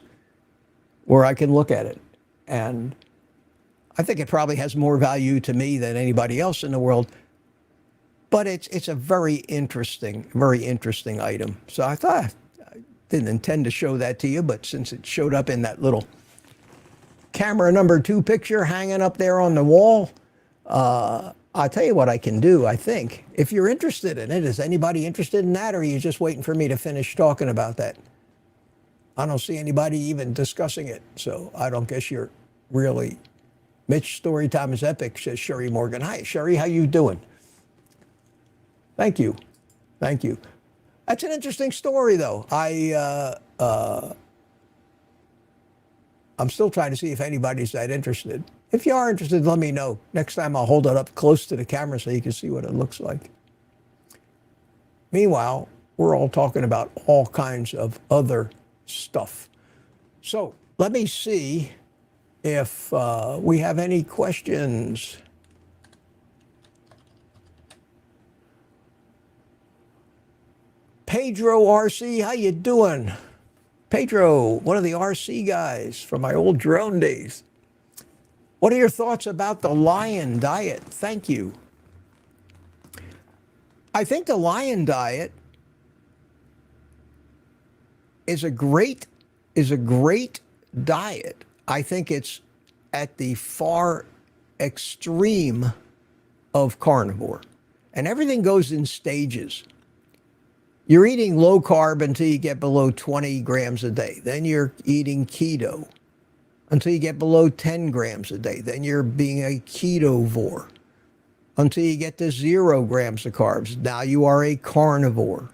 where I can look at it. And I think it probably has more value to me than anybody else in the world. But it's a very interesting item. So I thought I didn't intend to show that to you, but since it showed up in that little camera number 2 picture hanging up there on the wall, I'll tell you what I can do, I think. If you're interested in it, is anybody interested in that, or are you just waiting for me to finish talking about that? I don't see anybody even discussing it, so I don't guess you're really... Mitch, story time is epic, says Sherry Morgan. Hi, Sherry, how you doing? Thank you. Thank you. That's an interesting story, though. I'm still trying to see if anybody's that interested. If you are interested, let me know. Next time I'll hold it up close to the camera so you can see what it looks like. Meanwhile, we're all talking about all kinds of other stuff. So let me see if we have any questions. Pedro RC, how you doing? Pedro, one of the RC guys from my old drone days. What are your thoughts about the lion diet? Thank you. I think the lion diet is a great diet. I think it's at the far extreme of carnivore. And everything goes in stages. You're eating low carb until you get below 20 grams a day. Then you're eating keto until you get below 10 grams a day. Then you're being a ketovore until you get to 0 grams of carbs. Now you are a carnivore.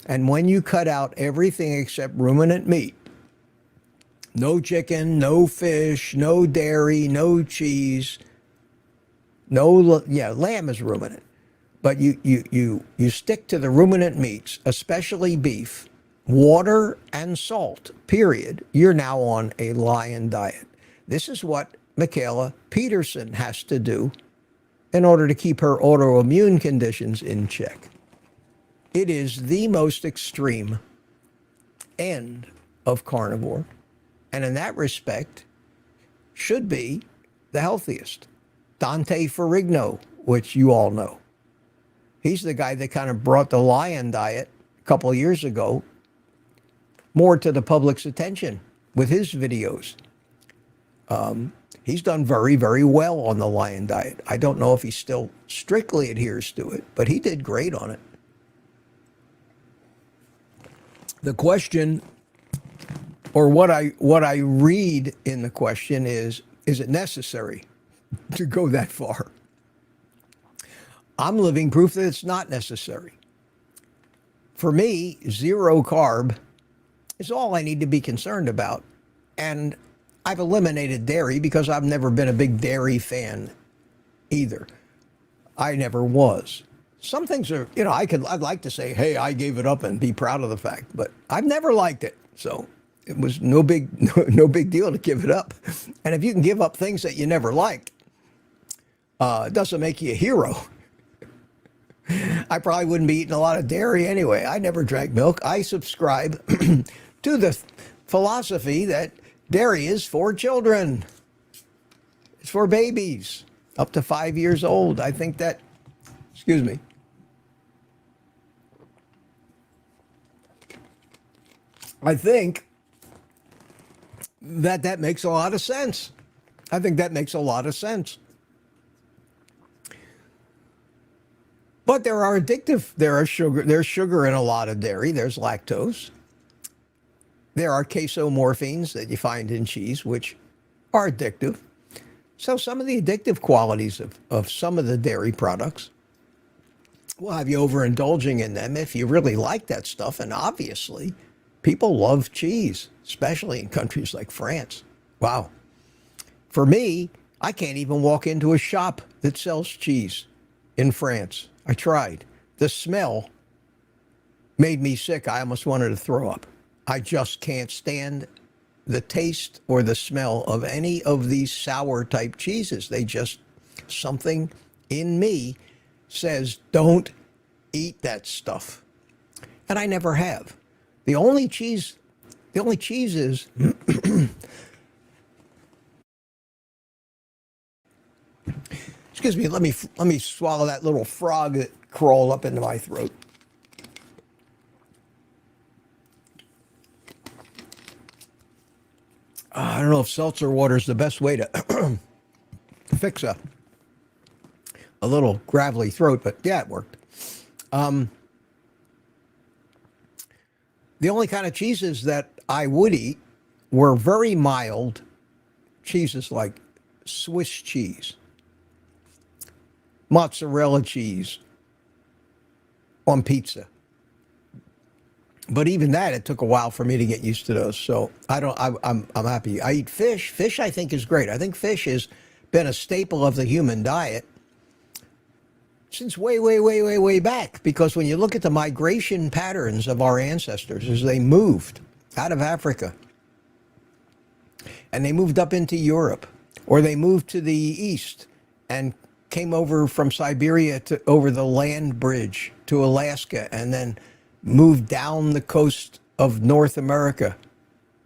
And when you cut out everything except ruminant meat, no chicken, no fish, no dairy, no cheese, lamb is ruminant. But you stick to the ruminant meats, especially beef, water, and salt, period. You're now on a lion diet. This is what Michaela Peterson has to do in order to keep her autoimmune conditions in check. It is the most extreme end of carnivore, and in that respect, should be the healthiest. Dante Ferrigno, which you all know. He's the guy that kind of brought the lion diet a couple of years ago more to the public's attention with his videos. He's done very, very well on the lion diet. I don't know if he still strictly adheres to it, but he did great on it. The question, or what I read in the question is it necessary to go that far? I'm living proof that it's not necessary. For me, 0 carb is all I need to be concerned about. And I've eliminated dairy because I've never been a big dairy fan either. I never was. Some things are, I'd like to say, hey, I gave it up and be proud of the fact, but I've never liked it. So it was no big deal to give it up. And if you can give up things that you never liked, it doesn't make you a hero. I probably wouldn't be eating a lot of dairy anyway. I never drank milk. I subscribe to the philosophy that dairy is for children. It's for babies up to 5 years old. I think that, excuse me. I think that makes a lot of sense. I think that makes a lot of sense. But there's sugar in a lot of dairy. There's lactose. There are casomorphines that you find in cheese, which are addictive. So some of the addictive qualities of some of the dairy products will have you overindulging in them if you really like that stuff. And obviously, people love cheese, especially in countries like France. Wow. For me, I can't even walk into a shop that sells cheese in France. I tried. The smell made me sick. I almost wanted to throw up. I just can't stand the taste or the smell of any of these sour type cheeses. Something in me says, don't eat that stuff. And I never have. The only cheese is Excuse me. Let me swallow that little frog that crawled up into my throat. I don't know if seltzer water is the best way to fix a little gravelly throat, but yeah, it worked. The only kind of cheeses that I would eat were very mild cheeses like Swiss cheese, mozzarella cheese on pizza. But even that, it took a while for me to get used to those. So I'm happy. I eat fish. Fish, I think, is great. I think fish has been a staple of the human diet since way, way, way, way, way back. Because when you look at the migration patterns of our ancestors as they moved out of Africa and they moved up into Europe, or they moved to the east and came over from Siberia to over the land bridge to Alaska, and then moved down the coast of North America,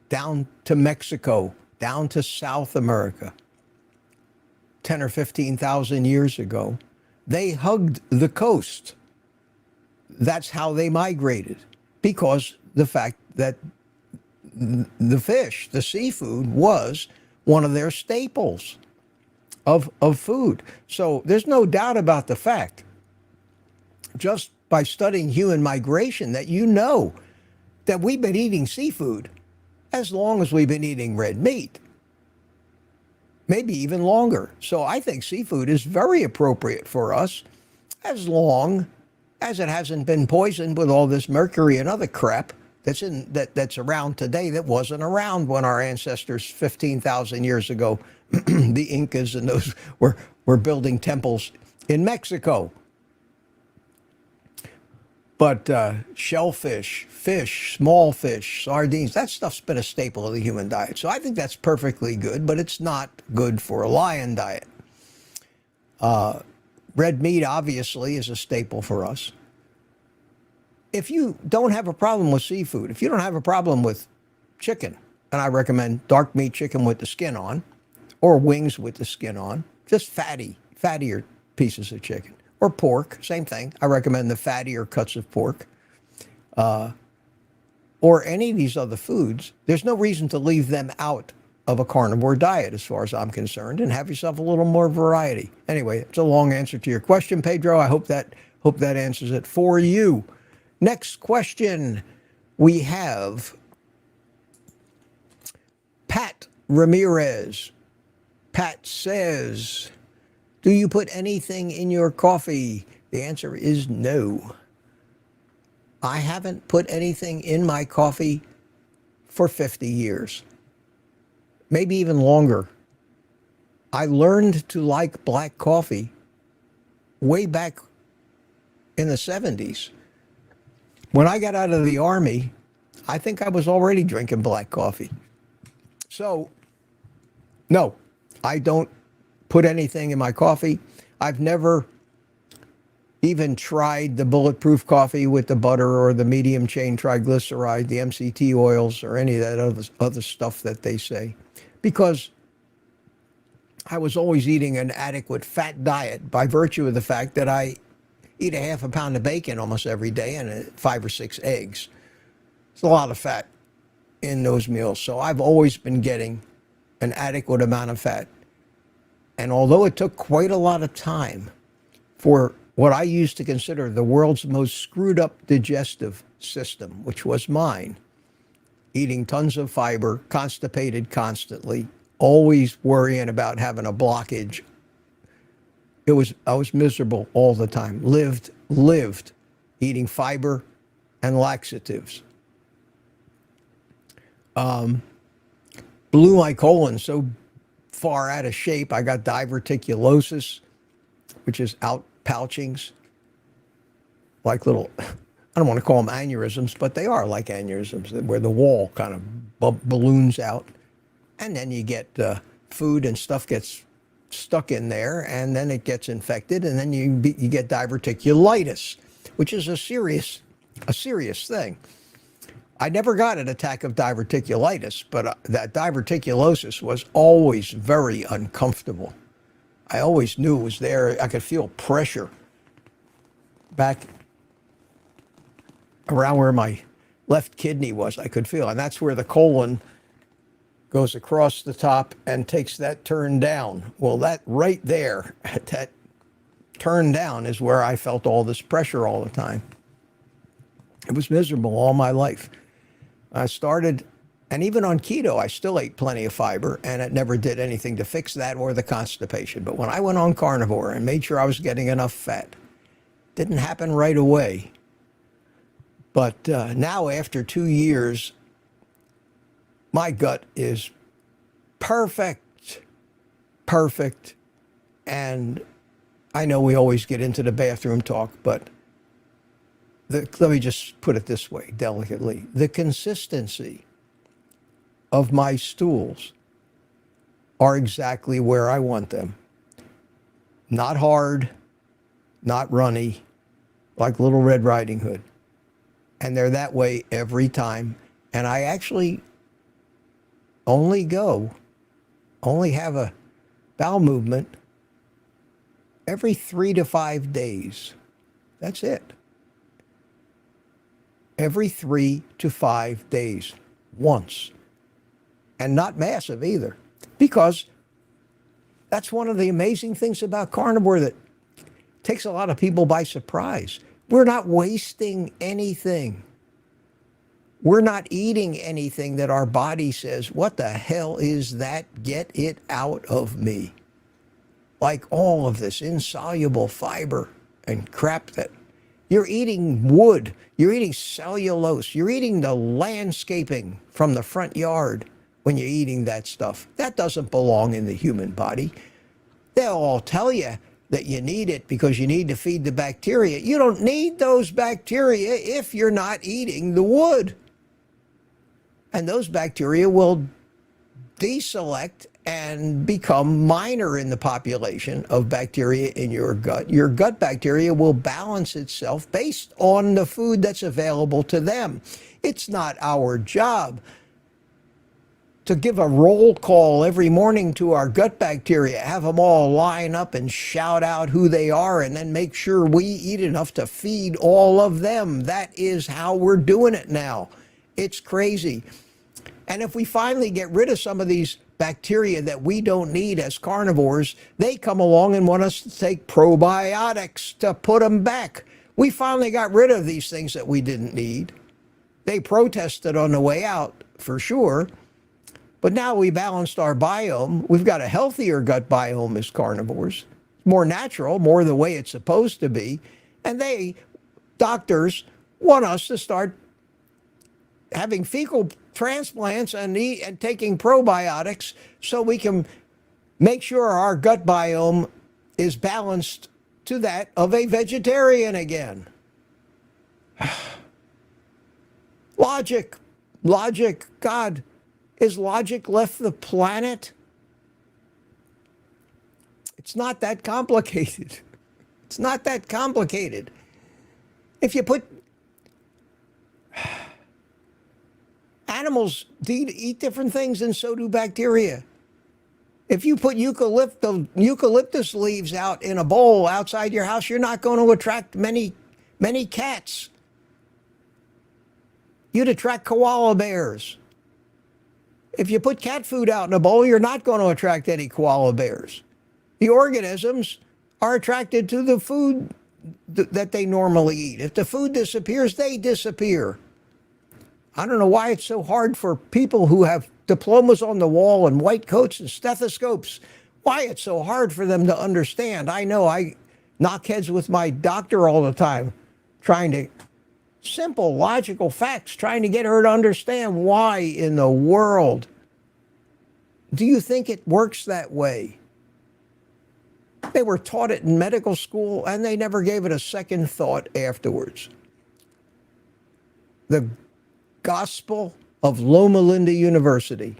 down to Mexico, down to South America, 10 or 15,000 years ago. They hugged the coast. That's how they migrated, because the fact that the fish, the seafood, was one of their staples of food. So there's no doubt about the fact, just by studying human migration, that you know that we've been eating seafood as long as we've been eating red meat, maybe even longer. So I think seafood is very appropriate for us, as long as it hasn't been poisoned with all this mercury and other crap that's around today that wasn't around when our ancestors 15,000 years ago, the Incas and those, were building temples in Mexico. But shellfish, fish, small fish, sardines, that stuff's been a staple of the human diet. So I think that's perfectly good, but it's not good for a lion diet. Red meat, obviously, is a staple for us. If you don't have a problem with seafood, if you don't have a problem with chicken, and I recommend dark meat chicken with the skin on, or wings with the skin on, just fattier pieces of chicken. Or pork, same thing. I recommend the fattier cuts of pork. Or any of these other foods. There's no reason to leave them out of a carnivore diet, as far as I'm concerned, and have yourself a little more variety. Anyway, it's a long answer to your question, Pedro. I hope that answers it for you. Next question we have Pat Ramirez. Pat says, do you put anything in your coffee? The answer is no. I haven't put anything in my coffee for 50 years, maybe even longer. I learned to like black coffee way back in the 70s. When I got out of the Army, I think I was already drinking black coffee. So, no, I don't put anything in my coffee. I've never even tried the bulletproof coffee with the butter or the medium chain triglyceride, the MCT oils, or any of that other stuff that they say, because I was always eating an adequate fat diet by virtue of the fact that I eat a half a pound of bacon almost every day and 5 or 6 eggs. It's a lot of fat in those meals. So I've always been getting an adequate amount of fat. And although it took quite a lot of time for what I used to consider the world's most screwed up digestive system, which was mine, eating tons of fiber, constipated constantly, always worrying about having a blockage. I was miserable all the time. Lived eating fiber and laxatives. Blew my colon so far out of shape, I got diverticulosis, which is outpouchings, like little, I don't want to call them aneurysms, but they are like aneurysms, where the wall kind of balloons out, and then you get food and stuff gets stuck in there, and then it gets infected, and then you get diverticulitis, which is a serious thing. I never got an attack of diverticulitis, but that diverticulosis was always very uncomfortable. I always knew it was there. I could feel pressure back around where my left kidney was. I could feel, and that's where the colon goes across the top and takes that turn down. Well, that right there, at that turn down, is where I felt all this pressure all the time. It was miserable all my life. I started, and even on keto, I still ate plenty of fiber, and it never did anything to fix that or the constipation. But when I went on carnivore and made sure I was getting enough fat, didn't happen right away. But now, after 2 years, my gut is perfect, perfect. And I know we always get into the bathroom talk, but let me just put it this way, delicately. The consistency of my stools are exactly where I want them. Not hard, not runny, like Little Red Riding Hood. And they're that way every time. And I actually only have a bowel movement every 3 to 5 days. That's it. Every 3 to 5 days, once. And not massive either. Because that's one of the amazing things about carnivore that takes a lot of people by surprise. We're not wasting anything. We're not eating anything that our body says, what the hell is that? Get it out of me. Like all of this insoluble fiber and crap that you're eating wood, you're eating cellulose, you're eating the landscaping from the front yard when you're eating that stuff. That doesn't belong in the human body. They'll all tell you that you need it because you need to feed the bacteria. You don't need those bacteria if you're not eating the wood. And those bacteria will deselect and become minor in the population of bacteria in your gut. Your gut bacteria will balance itself based on the food that's available to them. It's not our job to give a roll call every morning to our gut bacteria, have them all line up and shout out who they are, and then make sure we eat enough to feed all of them. That is how we're doing it now. It's crazy. And if we finally get rid of some of these bacteria that we don't need as carnivores, they come along and want us to take probiotics to put them back. We finally got rid of these things that we didn't need. They protested on the way out, for sure. But now we balanced our biome. We've got a healthier gut biome as carnivores. More natural, more the way it's supposed to be. And doctors want us to start having fecal transplants and taking probiotics so we can make sure our gut biome is balanced to that of a vegetarian again. Logic. God, is logic left the planet? It's not that complicated. It's not that complicated. If you put animals eat different things, and so do bacteria. If you put eucalyptus leaves out in a bowl outside your house, you're not going to attract many cats. You'd attract koala bears. If you put cat food out in a bowl, you're not going to attract any koala bears. The organisms are attracted to the food that they normally eat. If the food disappears, they disappear. I don't know why it's so hard for people who have diplomas on the wall and white coats and stethoscopes, why it's so hard for them to understand. I know I knock heads with my doctor all the time, simple, logical facts, trying to get her to understand why in the world do you think it works that way? They were taught it in medical school, and they never gave it a second thought afterwards. The Gospel of Loma Linda University.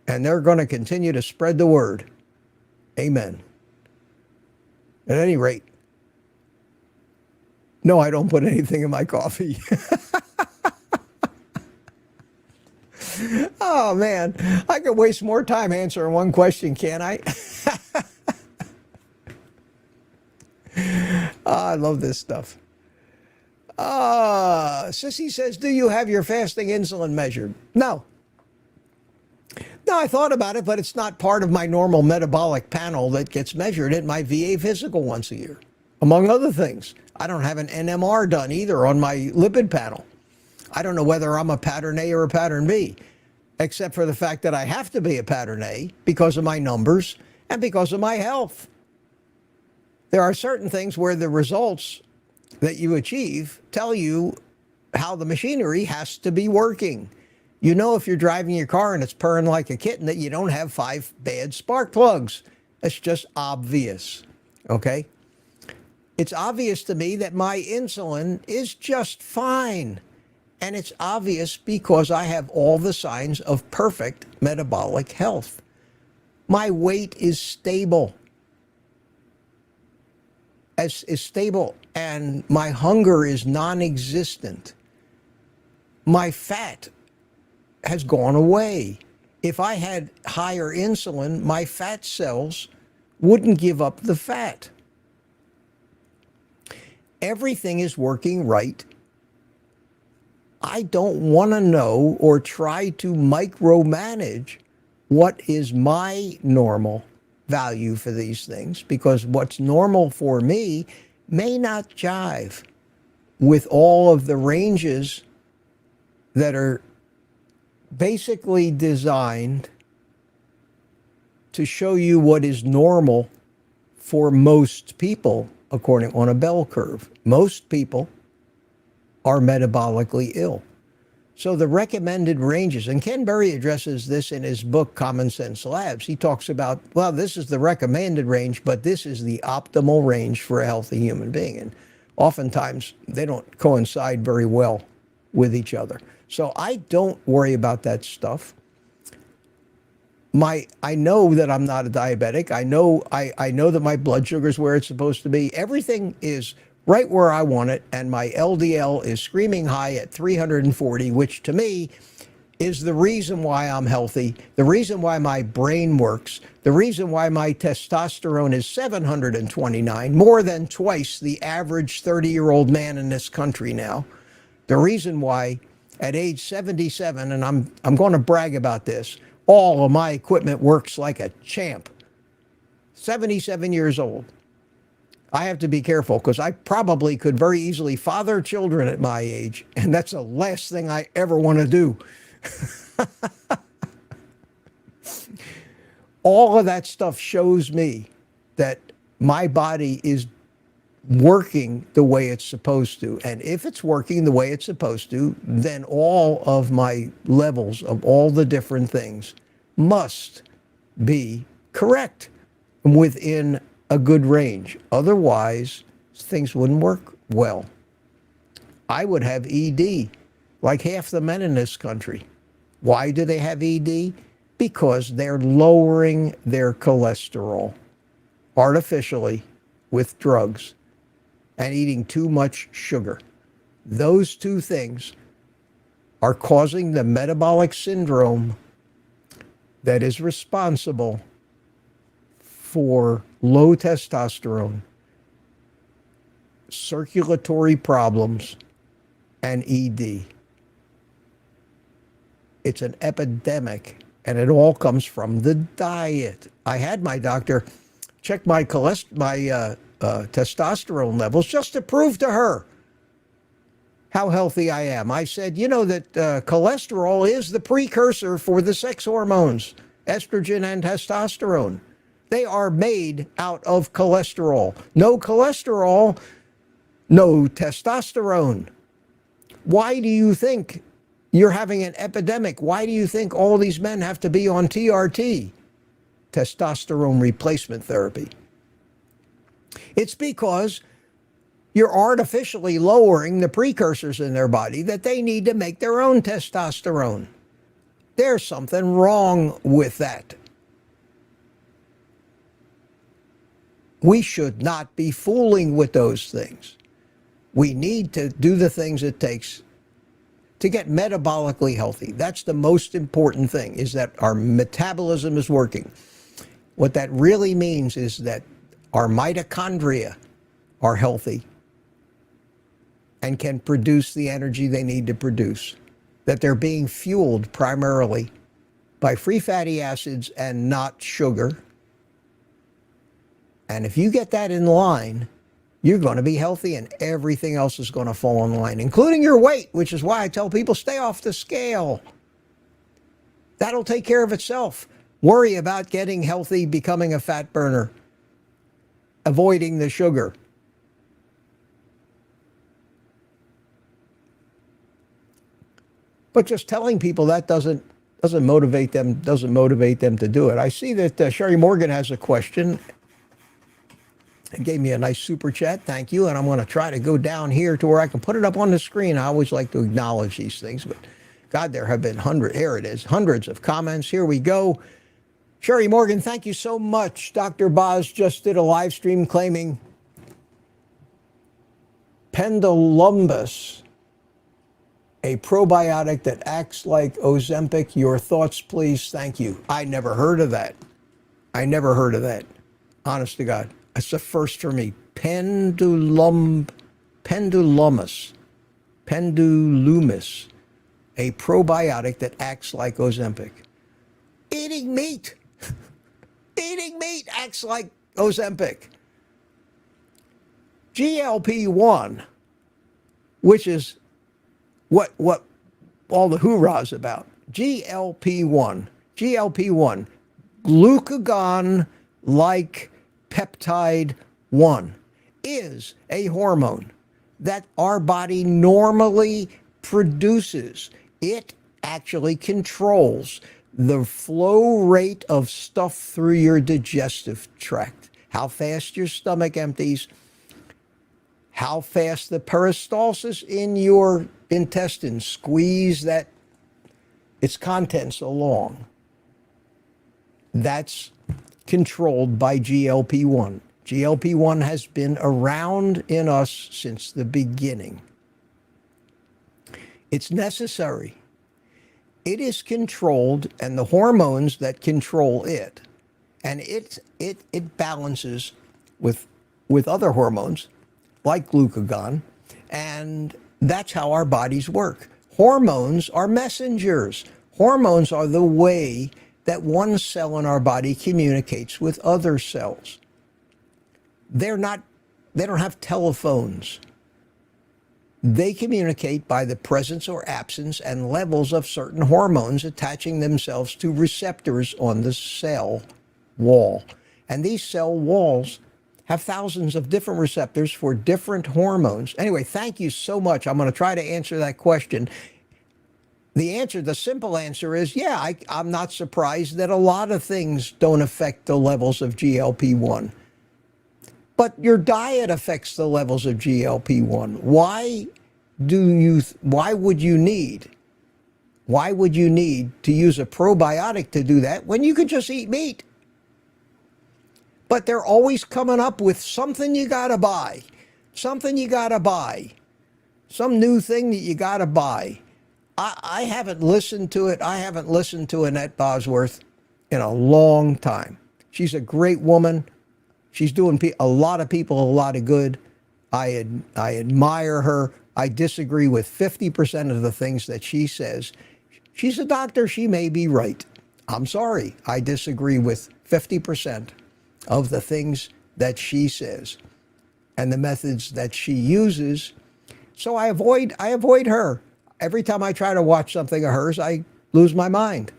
And they're going to continue to spread the word. Amen. At any rate, no, I don't put anything in my coffee. Oh, man. I could waste more time answering one question, can't I? I love this stuff. Sissy says, do you have your fasting insulin measured? No. No, I thought about it, but it's not part of my normal metabolic panel that gets measured at my VA physical once a year, among other things. I don't have an NMR done either on my lipid panel. I don't know whether I'm a pattern A or a pattern B, except for the fact that I have to be a pattern A because of my numbers and because of my health. There are certain things where the results that you achieve tell you how the machinery has to be working. You know, if you're driving your car and it's purring like a kitten, that you don't have 5 bad spark plugs. It's just obvious, okay? It's obvious to me that my insulin is just fine. And it's obvious because I have all the signs of perfect metabolic health. My weight is stable. Is stable, and my hunger is non-existent. My fat has gone away. If I had higher insulin, my fat cells wouldn't give up the fat. Everything is working right. I don't want to know or try to micromanage what is my normal value for these things, because what's normal for me may not jive with all of the ranges that are basically designed to show you what is normal for most people, according on a bell curve. Most people are metabolically ill. So the recommended ranges, and Ken Berry addresses this in his book, Common Sense Labs. He talks about, well, this is the recommended range, but this is the optimal range for a healthy human being. And oftentimes they don't coincide very well with each other. So I don't worry about that stuff. I know that I'm not a diabetic. I know that my blood sugar is where it's supposed to be. Everything is right where I want it, and my LDL is screaming high at 340, which to me is the reason why I'm healthy, the reason why my brain works, the reason why my testosterone is 729, more than twice the average 30-year-old man in this country now. The reason why at age 77, and I'm going to brag about this, all of my equipment works like a champ. 77 years old. I have to be careful because I probably could very easily father children at my age, and that's the last thing I ever want to do. All of that stuff shows me that my body is working the way it's supposed to. And if it's working the way it's supposed to, then all of my levels of all the different things must be correct within a good range. Otherwise, things wouldn't work well. I would have ED like half the men in this country. Why do they have ED? Because they're lowering their cholesterol artificially with drugs and eating too much sugar. Those two things are causing the metabolic syndrome that is responsible for low testosterone, circulatory problems, and ED. It's an epidemic, and it all comes from the diet. I had my doctor check my testosterone levels just to prove to her how healthy I am. I said, you know that cholesterol is the precursor for the sex hormones, estrogen and testosterone. They are made out of cholesterol. No cholesterol, no testosterone. Why do you think you're having an epidemic? Why do you think all these men have to be on TRT, testosterone replacement therapy? It's because you're artificially lowering the precursors in their body that they need to make their own testosterone. There's something wrong with that. We should not be fooling with those things. We need to do the things it takes to get metabolically healthy. That's the most important thing, is that our metabolism is working. What that really means is that our mitochondria are healthy and can produce the energy they need to produce, that they're being fueled primarily by free fatty acids and not sugar. And if you get that in line, you're going to be healthy and everything else is going to fall in line, including your weight, which is why I tell people stay off the scale. That'll take care of itself. Worry about getting healthy, becoming a fat burner, avoiding the sugar. But just telling people that doesn't motivate them to do it. I see that Sherry Morgan has a question and gave me a nice super chat. Thank you. And I'm going to try to go down here to where I can put it up on the screen. I always like to acknowledge these things, but God, there have been hundreds of comments. Here we go. Sherry Morgan, thank you so much. Dr. Boz just did a live stream claiming Pendulumbus, a probiotic that acts like Ozempic. Your thoughts, please. Thank you. I never heard of that. Honest to God. That's the first for me. Pendulumus, a probiotic that acts like Ozempic. Eating meat acts like Ozempic. GLP-1, which is what all the hoorah's about. GLP-1, glucagon-like peptide 1, is a hormone that our body normally produces. It actually controls the flow rate of stuff through your digestive tract, how fast your stomach empties, how fast the peristalsis in your intestines squeeze its contents along. That's controlled by GLP-1. GLP-1 has been around in us since the beginning. It's necessary. It is controlled, and the hormones that control it, and it balances with other hormones like glucagon, and that's how our bodies work. Hormones are messengers. Hormones are the way that one cell in our body communicates with other cells. They don't have telephones. They communicate by the presence or absence and levels of certain hormones attaching themselves to receptors on the cell wall. And these cell walls have thousands of different receptors for different hormones. Anyway, thank you so much. I'm going to try to answer that question. The simple answer is, yeah, I'm not surprised that a lot of things don't affect the levels of GLP-1. But your diet affects the levels of GLP-1. Why would you need to use a probiotic to do that when you could just eat meat? But they're always coming up with something you got to buy. Some new thing that you got to buy. I haven't listened to it. I haven't listened to Annette Bosworth in a long time. She's a great woman. She's doing a lot of people a lot of good. I admire her. I disagree with 50% of the things that she says. She's a doctor. She may be right. I'm sorry. I disagree with 50% of the things that she says and the methods that she uses. So I avoid her. Every time I try to watch something of hers, I lose my mind.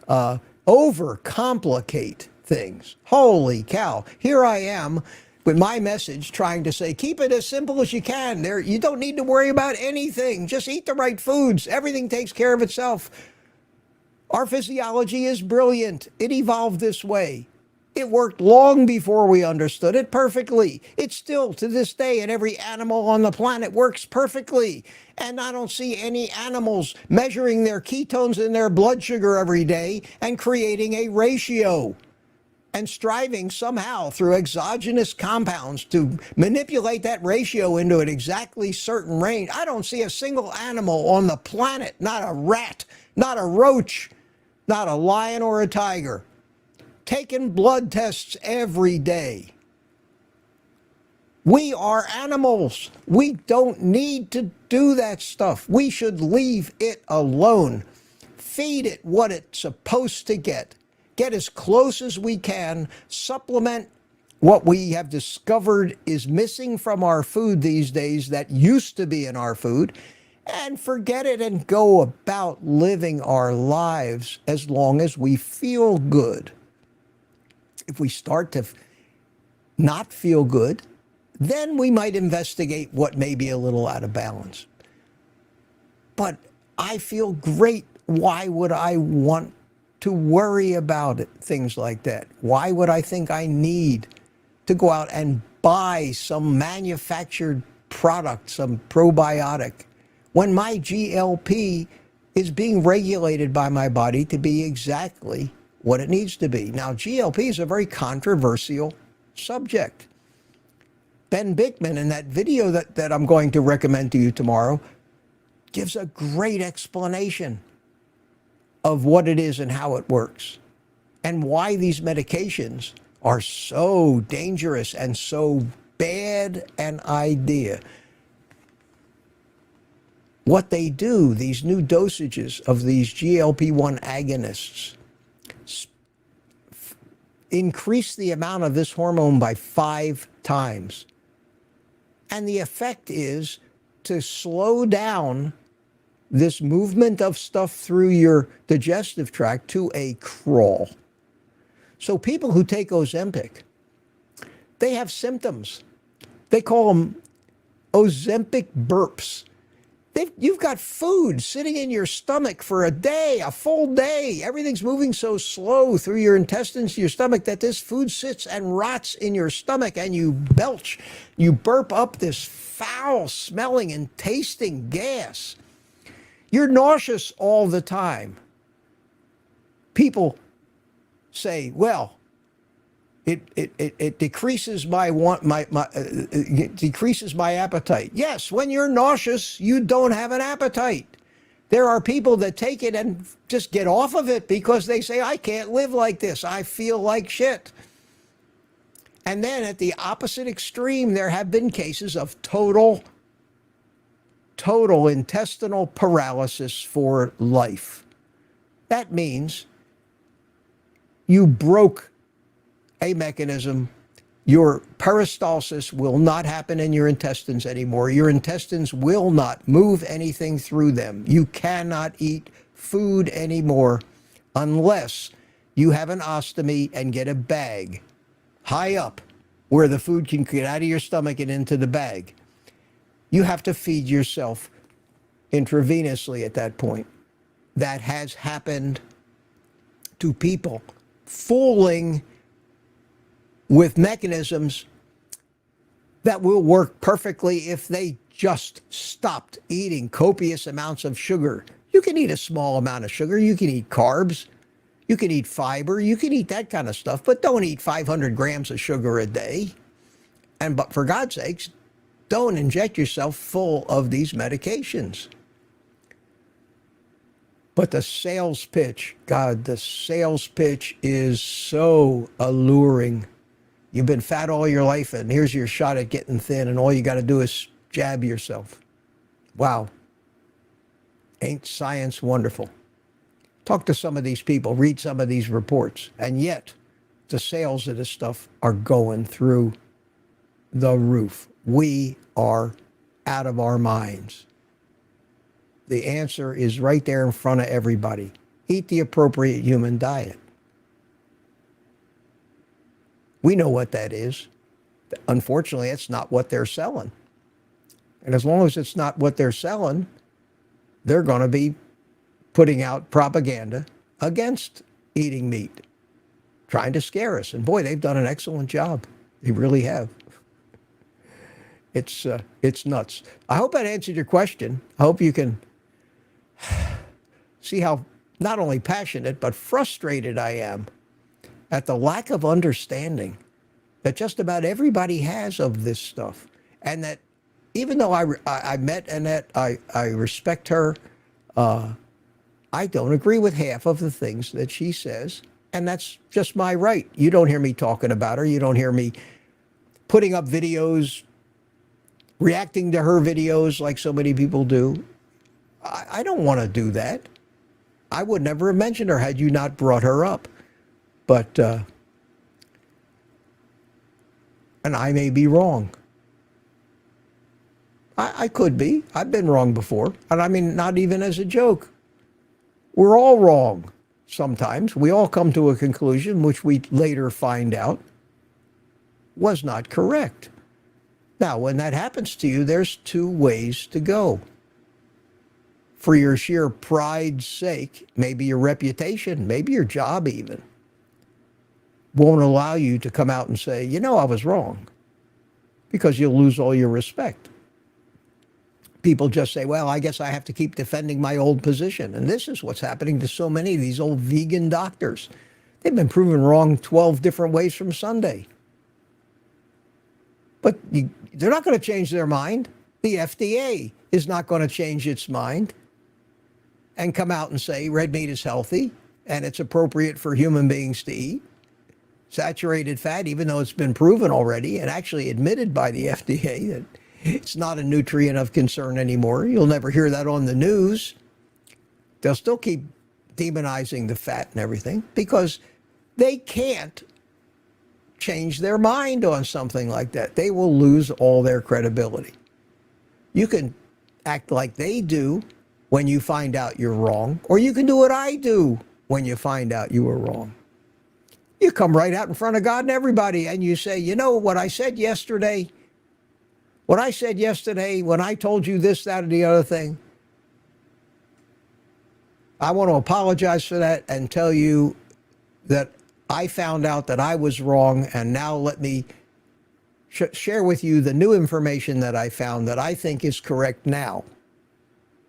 Overcomplicate things. Holy cow. Here I am with my message trying to say, keep it as simple as you can. You don't need to worry about anything. Just eat the right foods. Everything takes care of itself. Our physiology is brilliant. It evolved this way. It worked long before we understood it perfectly. It still, to this day, in every animal on the planet works perfectly. And I don't see any animals measuring their ketones in their blood sugar every day and creating a ratio and striving somehow through exogenous compounds to manipulate that ratio into an exactly certain range. I don't see a single animal on the planet, not a rat, not a roach, not a lion or a tiger, taking blood tests every day. We are animals. We don't need to do that stuff. We should leave it alone. Feed it what it's supposed to get. Get as close as we can. Supplement what we have discovered is missing from our food these days that used to be in our food. And forget it and go about living our lives as long as we feel good. If we start to not feel good, then we might investigate what may be a little out of balance. But I feel great. Why would I want to worry about it? Things like that. Why would I think I need to go out and buy some manufactured product, some probiotic, when my GLP is being regulated by my body to be exactly what it needs to be? Now, GLP is a very controversial subject. Ben Bickman, in that video that I'm going to recommend to you tomorrow, gives a great explanation of what it is and how it works and why these medications are so dangerous and so bad an idea. What they do, these new dosages of these GLP-1 agonists, increase the amount of this hormone by 5 times. And the effect is to slow down this movement of stuff through your digestive tract to a crawl. So people who take Ozempic, they have symptoms. They call them Ozempic burps. You've got food sitting in your stomach for a day, a full day. Everything's moving so slow through your intestines to your stomach that this food sits and rots in your stomach, and you belch. You burp up this foul smelling and tasting gas. You're nauseous all the time. People say, well, it decreases it decreases my appetite. Yes, when you're nauseous, you don't have an appetite. There are people that take it and just get off of it because they say, I can't live like this. I feel like shit. And then at the opposite extreme, there have been cases of total intestinal paralysis for life. That means you broke a mechanism. Your peristalsis will not happen in your intestines anymore. Your intestines will not move anything through them. You cannot eat food anymore unless you have an ostomy and get a bag high up where the food can get out of your stomach and into the bag. You have to feed yourself intravenously at that point. That has happened to people fooling with mechanisms that will work perfectly if they just stopped eating copious amounts of sugar. You can eat a small amount of sugar. You can eat carbs. You can eat fiber. You can eat that kind of stuff, but don't eat 500 grams of sugar a day. But for God's sakes, don't inject yourself full of these medications. But the sales pitch, God, the sales pitch is so alluring. You've been fat all your life, and here's your shot at getting thin, and all you got to do is jab yourself. Wow. Ain't science wonderful? Talk to some of these people, read some of these reports, and yet the sales of this stuff are going through the roof. We are out of our minds. The answer is right there in front of everybody. Eat the appropriate human diet. We know what that is. Unfortunately, it's not what they're selling. And as long as it's not what they're selling, they're going to be putting out propaganda against eating meat, trying to scare us. And boy, they've done an excellent job. They really have. It's nuts. I hope that answered your question. I hope you can see how not only passionate but frustrated I am at the lack of understanding that just about everybody has of this stuff. And that even though I met Annette, I respect her, I don't agree with half of the things that she says, and that's just my right. You don't hear me talking about her. You don't hear me putting up videos reacting to her videos like so many people do. I don't want to do that. I would never have mentioned her had you not brought her up. But, and I may be wrong. I could be. I've been wrong before. And I mean, not even as a joke. We're all wrong sometimes. We all come to a conclusion which we later find out was not correct. Now, when that happens to you, there's two ways to go. For your sheer pride's sake, maybe your reputation, maybe your job even, won't allow you to come out and say, you know, I was wrong, because you'll lose all your respect. People just say, well, I guess I have to keep defending my old position. And this is what's happening to so many of these old vegan doctors. They've been proven wrong 12 different ways from Sunday. But they're not going to change their mind. The FDA is not going to change its mind and come out and say red meat is healthy and it's appropriate for human beings to eat. Saturated fat, even though it's been proven already and actually admitted by the FDA that it's not a nutrient of concern anymore. You'll never hear that on the news. They'll still keep demonizing the fat and everything because they can't change their mind on something like that. They will lose all their credibility. You can act like they do when you find out you're wrong, or you can do what I do when you find out you were wrong. You come right out in front of God and everybody and you say, you know what I said yesterday? What I said yesterday when I told you this, that, or the other thing, I want to apologize for that and tell you that I found out that I was wrong, and now let me share with you the new information that I found that I think is correct now.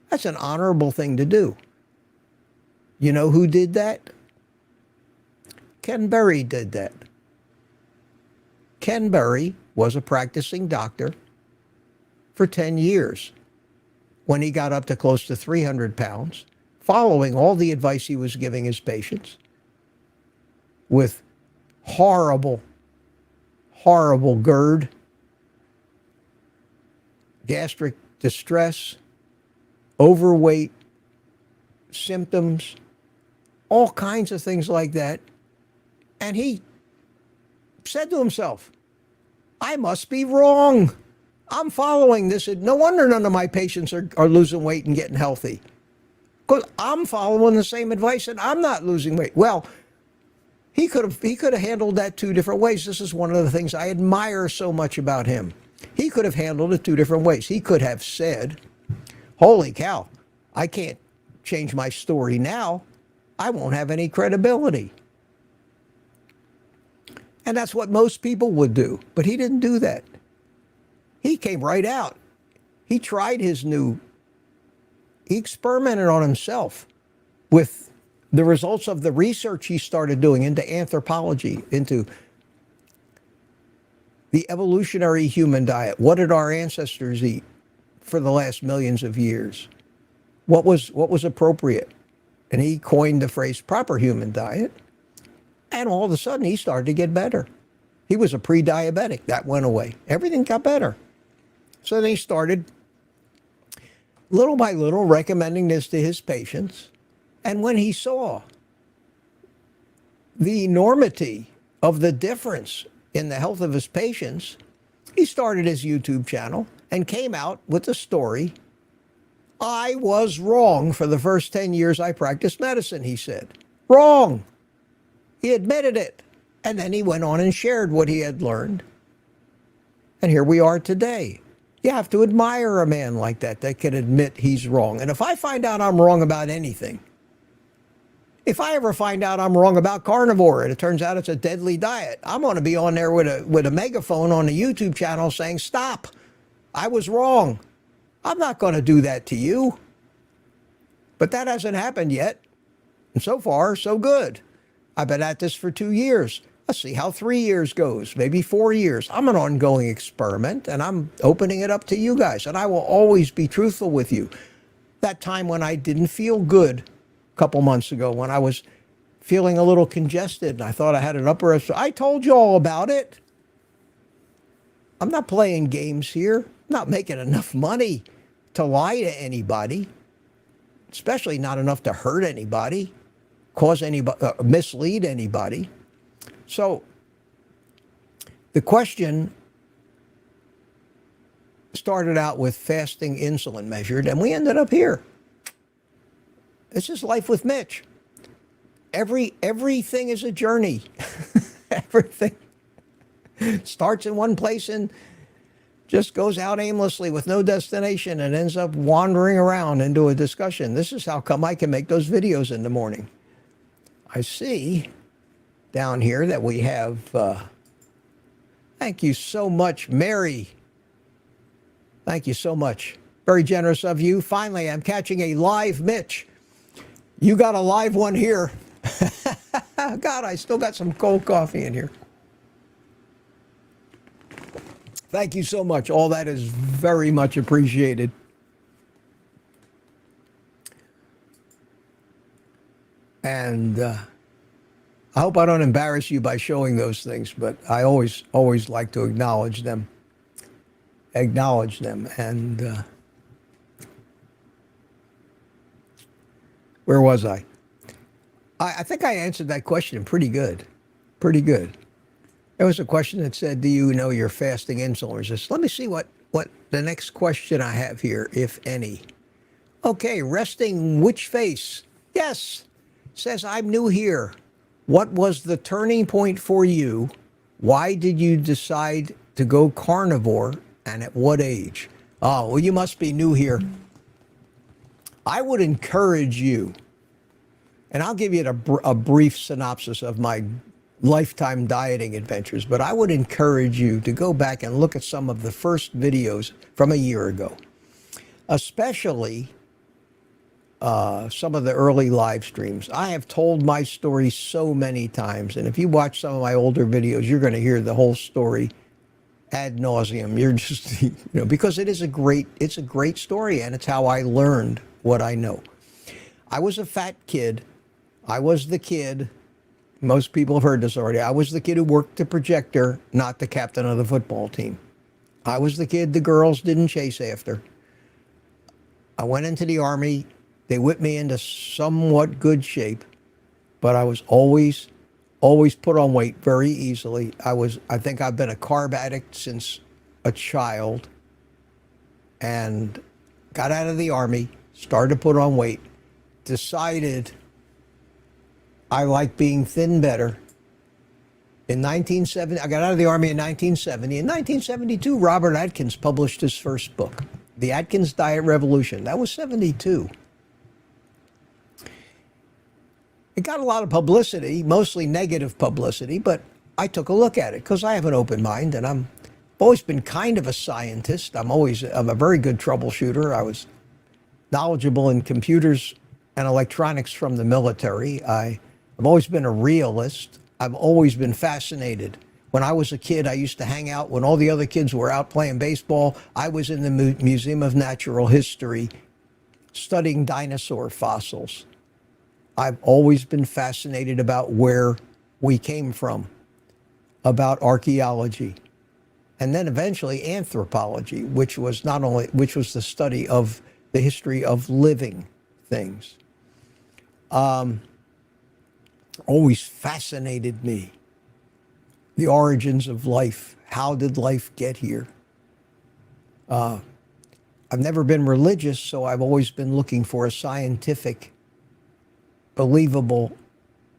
That's an honorable thing to do. You know who did that? Ken Berry did that. Ken Berry was a practicing doctor for 10 years when he got up to close to 300 pounds, following all the advice he was giving his patients with horrible, horrible GERD, gastric distress, overweight, symptoms, all kinds of things like that. And he said to himself, I must be wrong. I'm following this. No wonder none of my patients are losing weight and getting healthy, because I'm following the same advice and I'm not losing weight. Well, he could have handled that two different ways. This is one of the things I admire so much about him. He could have handled it two different ways. He could have said, holy cow, I can't change my story now. I won't have any credibility. And that's what most people would do. But he didn't do that. He came right out. He tried he experimented on himself with the results of the research he started doing into anthropology, into the evolutionary human diet. What did our ancestors eat for the last millions of years? What was appropriate? And he coined the phrase proper human diet. And all of a sudden, he started to get better. He was a pre-diabetic. That went away. Everything got better. So then he started, little by little, recommending this to his patients. And when he saw the enormity of the difference in the health of his patients, he started his YouTube channel and came out with the story, I was wrong for the first 10 years I practiced medicine, he said. Wrong. He admitted it. And then he went on and shared what he had learned. And here we are today. You have to admire a man like that can admit he's wrong. And if I find out I'm wrong about anything, if I ever find out I'm wrong about carnivore and it turns out it's a deadly diet, I'm going to be on there with a megaphone on the YouTube channel saying, stop, I was wrong. I'm not going to do that to you. But that hasn't happened yet. And so far, so good. I've been at this for 2 years. Let's see how 3 years goes, maybe 4 years. I'm an ongoing experiment, and I'm opening it up to you guys. And I will always be truthful with you. That time when I didn't feel good a couple months ago, when I was feeling a little congested, and I thought I had an upper, I told you all about it. I'm not playing games here. not making enough money to lie to anybody, especially not enough to hurt anybody, cause anybody, mislead anybody. So the question started out with fasting insulin measured, and we ended up here. This is Life with Mitch. Everything is a journey. Everything starts in one place and just goes out aimlessly with no destination and ends up wandering around into a discussion. This is how come I can make those videos in the morning. I see down here that we have, thank you so much, Mary. Thank you so much. Very generous of you. Finally, I'm catching a live Mitch. You got a live one here. God, I still got some cold coffee in here. Thank you so much. All that is very much appreciated. And I hope I don't embarrass you by showing those things, but I always like to acknowledge them. And where was I? I think I answered that question pretty good. There was a question that said, do you know your fasting insulin resistance? Let me see what the next question I have here, if any. Okay, resting which face? Yes. Says, I'm new here. What was the turning point for you? Why did you decide to go carnivore, and at what age? Oh, well, you must be new here. I would encourage you, and I'll give you a brief synopsis of my lifetime dieting adventures, but I would encourage you to go back and look at some of the first videos from a year ago, especially some of the early live streams. I have told my story so many times, and if you watch some of my older videos, you're going to hear the whole story ad nauseum. You're just, because it's a great story, and it's how I learned what I know. I was a fat kid. I was the kid. Most people have heard this already. I was the kid who worked the projector, not the captain of the football team. I was the kid the girls didn't chase after. I went into the Army. They whipped me into somewhat good shape, but I was always put on weight very easily. I think I've been a carb addict since a child, and got out of the Army, started to put on weight, decided I like being thin better. In 1970, I got out of the Army in 1970. In 1972, Robert Atkins published his first book, The Atkins Diet Revolution. That was 72. It got a lot of publicity, mostly negative publicity, but I took a look at it because I have an open mind, and I've always been kind of a scientist. I'm a very good troubleshooter. I was knowledgeable in computers and electronics from the military. I've always been a realist. I've always been fascinated. When I was a kid, I used to hang out when all the other kids were out playing baseball. I was in the Museum of Natural History studying dinosaur fossils. I've always been fascinated about where we came from, about archaeology, and then eventually anthropology, which was the study of the history of living things. Always fascinated me. The origins of life. How did life get here? I've never been religious, so I've always been looking for a scientific, believable,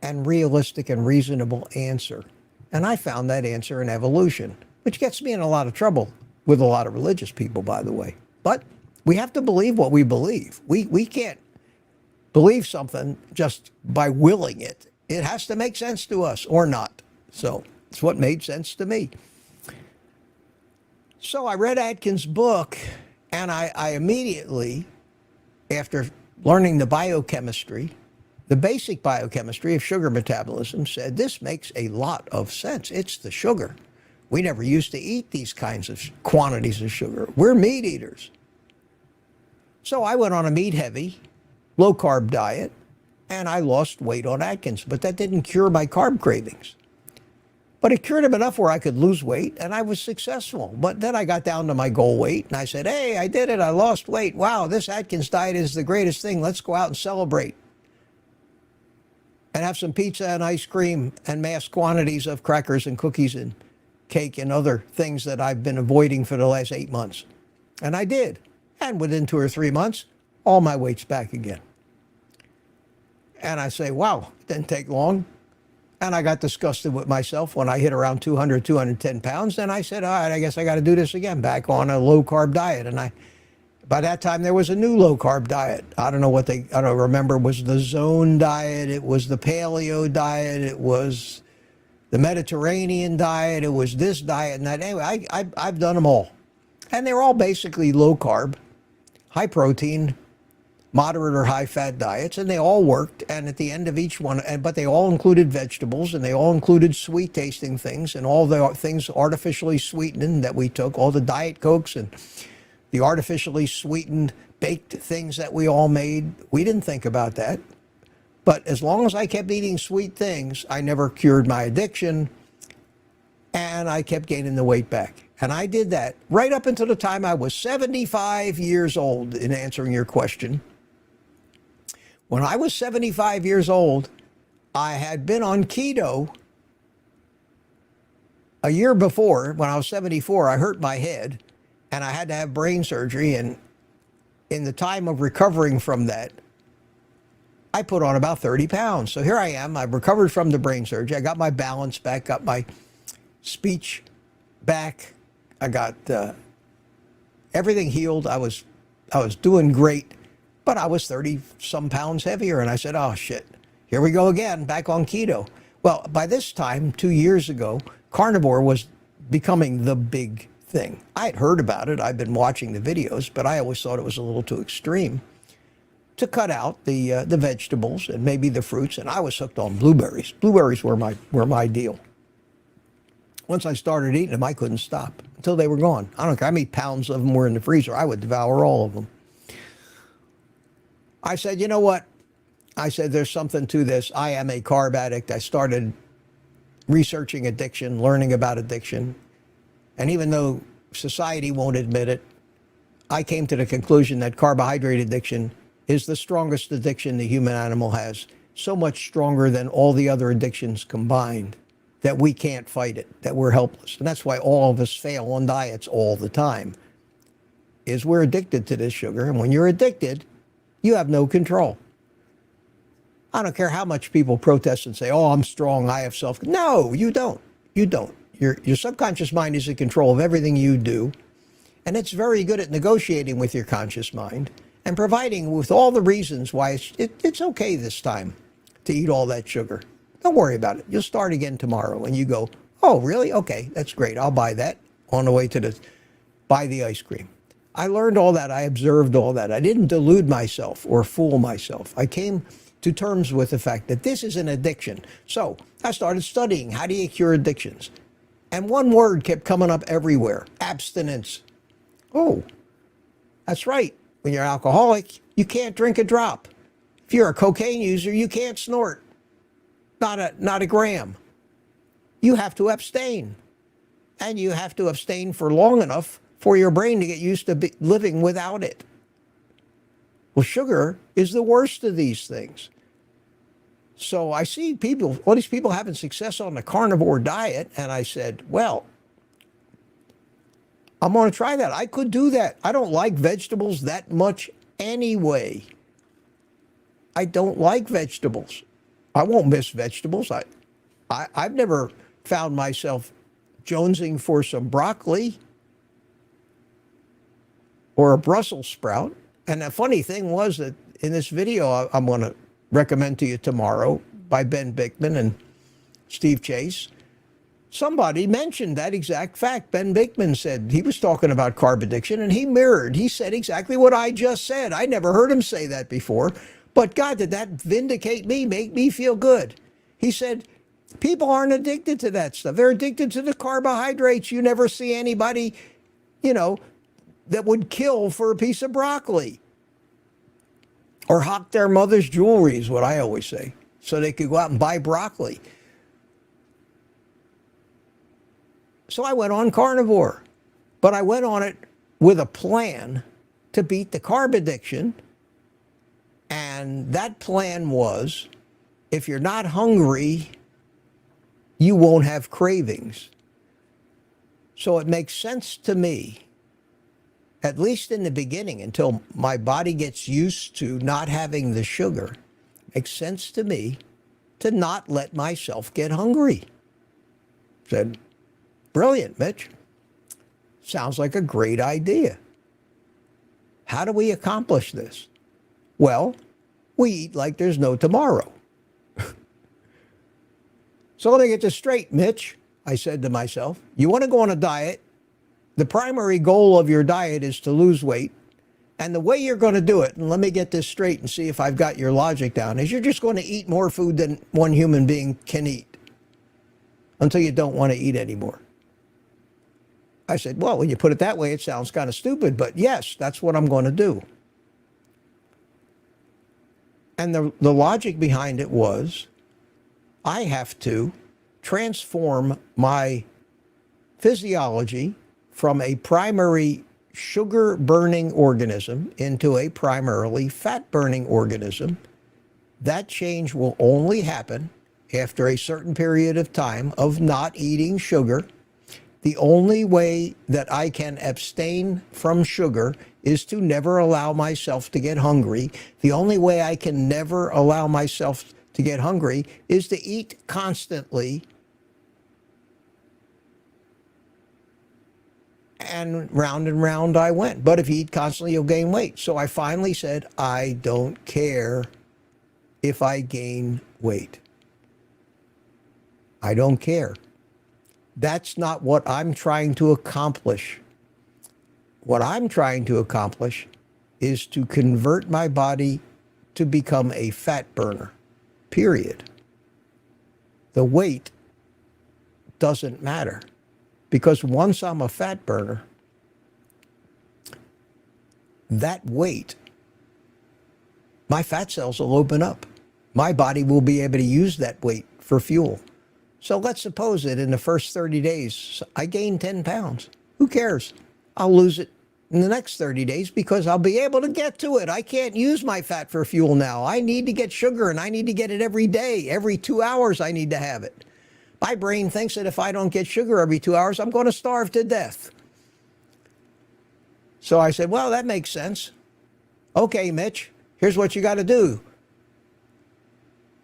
and realistic and reasonable answer. And I found that answer in evolution, which gets me in a lot of trouble with a lot of religious people, by the way. But we have to believe what we believe. We can't believe something just by willing it. It has to make sense to us or not. So it's what made sense to me. So I read Atkins' book, and I immediately, after learning the biochemistry, the basic biochemistry of sugar metabolism, said this makes a lot of sense. It's the sugar. We never used to eat these kinds of quantities of sugar. We're meat eaters. So I went on a meat-heavy, low-carb diet, and I lost weight on Atkins, but that didn't cure my carb cravings. But it cured him enough where I could lose weight, and I was successful. But then I got down to my goal weight, and I said, hey, I did it. I lost weight. Wow, this Atkins diet is the greatest thing. Let's go out and celebrate and have some pizza and ice cream and mass quantities of crackers and cookies and cake and other things that I've been avoiding for the last 8 months. And I did. And within 2 or 3 months, all my weight's back again. And I say, wow, didn't take long. And I got disgusted with myself when I hit around 200, 210 pounds. And I said, all right, I guess I got to do this again, back on a low-carb diet. And by that time, there was a new low-carb diet. I don't remember, it was the Zone diet, it was the Paleo diet, it was the Mediterranean diet, it was this diet and that. Anyway, I've done them all. And they're all basically low-carb, high-protein, moderate or high-fat diets, and they all worked. And at the end of each one, but they all included vegetables, and they all included sweet-tasting things, and all the things artificially sweetened that we took, all the Diet Cokes and the artificially sweetened baked things that we all made. We didn't think about that. But as long as I kept eating sweet things, I never cured my addiction, and I kept gaining the weight back. And I did that right up until the time I was 75 years old, in answering your question. When I was 75 years old, I had been on keto a year before. When I was 74, I hurt my head, and I had to have brain surgery. And in the time of recovering from that, I put on about 30 pounds. So here I am. I've recovered from the brain surgery. I got my balance back, got my speech back. I got everything healed. I was doing great, but I was 30 some pounds heavier. And I said, oh shit, here we go again, back on keto. Well, by this time, 2 years ago, carnivore was becoming the big thing. I had heard about it. I've been watching the videos, but I always thought it was a little too extreme to cut out the vegetables and maybe the fruits. And I was hooked on blueberries. Blueberries were my deal. Once I started eating them, I couldn't stop until they were gone. I don't care how many pounds of them were in the freezer. I would devour all of them. I said, you know what? I said, there's something to this. I am a carb addict. I started researching addiction, learning about addiction. And even though society won't admit it, I came to the conclusion that carbohydrate addiction is the strongest addiction the human animal has. So much stronger than all the other addictions combined, that we can't fight it, that we're helpless. And that's why all of us fail on diets all the time, is we're addicted to this sugar. And when you're addicted, you have no control. I don't care how much people protest and say, oh, I'm strong, I have self. No, you don't. You don't. Your subconscious mind is in control of everything you do. And it's very good at negotiating with your conscious mind and providing with all the reasons why it's okay this time to eat all that sugar. Don't worry about it. You'll start again tomorrow. And you go, oh, really? Okay, that's great. I'll buy that on the way to buy the ice cream. I learned all that. I observed all that. I didn't delude myself or fool myself. I came to terms with the fact that this is an addiction. So I started studying, how do you cure addictions? And one word kept coming up everywhere: abstinence. Oh, that's right. When you're an alcoholic, you can't drink a drop. If you're a cocaine user, you can't snort. Not a gram. You have to abstain. And you have to abstain for long enough for your brain to get used to living without it. Well, sugar is the worst of these things. So I see all these people having success on the carnivore diet, and I said, well, I'm going to try that. I could do that. I don't like vegetables that much anyway. I don't like vegetables. I won't miss vegetables. I've never found myself jonesing for some broccoli or a Brussels sprout. And the funny thing was that in this video I'm going to recommend to you tomorrow by Ben Bikman and Steve Chase, somebody mentioned that exact fact. Ben Bikman said he was talking about carb addiction, and he said exactly what I just said. I never heard him say that before. But God, did that vindicate me, make me feel good. He said, people aren't addicted to that stuff. They're addicted to the carbohydrates. You never see anybody, that would kill for a piece of broccoli. Or hawk their mother's jewelry is what I always say, so they could go out and buy broccoli. So I went on carnivore, but I went on it with a plan to beat the carb addiction. And that plan was, if you're not hungry, you won't have cravings. So it makes sense to me, at least in the beginning, until my body gets used to not having the sugar, makes sense to me to not let myself get hungry. Said, brilliant, Mitch. Sounds like a great idea. How do we accomplish this? Well, we eat like there's no tomorrow. So let me get this straight, Mitch, I said to myself. You want to go on a diet. The primary goal of your diet is to lose weight. And the way you're going to do it, and let me get this straight and see if I've got your logic down, is you're just going to eat more food than one human being can eat until you don't want to eat anymore. I said, well, when you put it that way, it sounds kind of stupid, but yes, that's what I'm going to do. And the logic behind it was, I have to transform my physiology from a primary sugar-burning organism into a primarily fat-burning organism. That change will only happen after a certain period of time of not eating sugar. The only way that I can abstain from sugar is to never allow myself to get hungry. The only way I can never allow myself to get hungry is to eat constantly. And round I went. But if you eat constantly, you'll gain weight. So I finally said, I don't care if I gain weight. I don't care. That's not what I'm trying to accomplish. What I'm trying to accomplish is to convert my body to become a fat burner, period. The weight doesn't matter, because once I'm a fat burner, that weight, my fat cells will open up. My body will be able to use that weight for fuel. So let's suppose that in the first 30 days, I gain 10 pounds. Who cares? I'll lose it in the next 30 days because I'll be able to get to it. I can't use my fat for fuel now. I need to get sugar, and I need to get it every day. Every 2 hours, I need to have it. My brain thinks that if I don't get sugar every 2 hours, I'm going to starve to death. So I said, well, that makes sense. Okay, Mitch, here's what you got to do.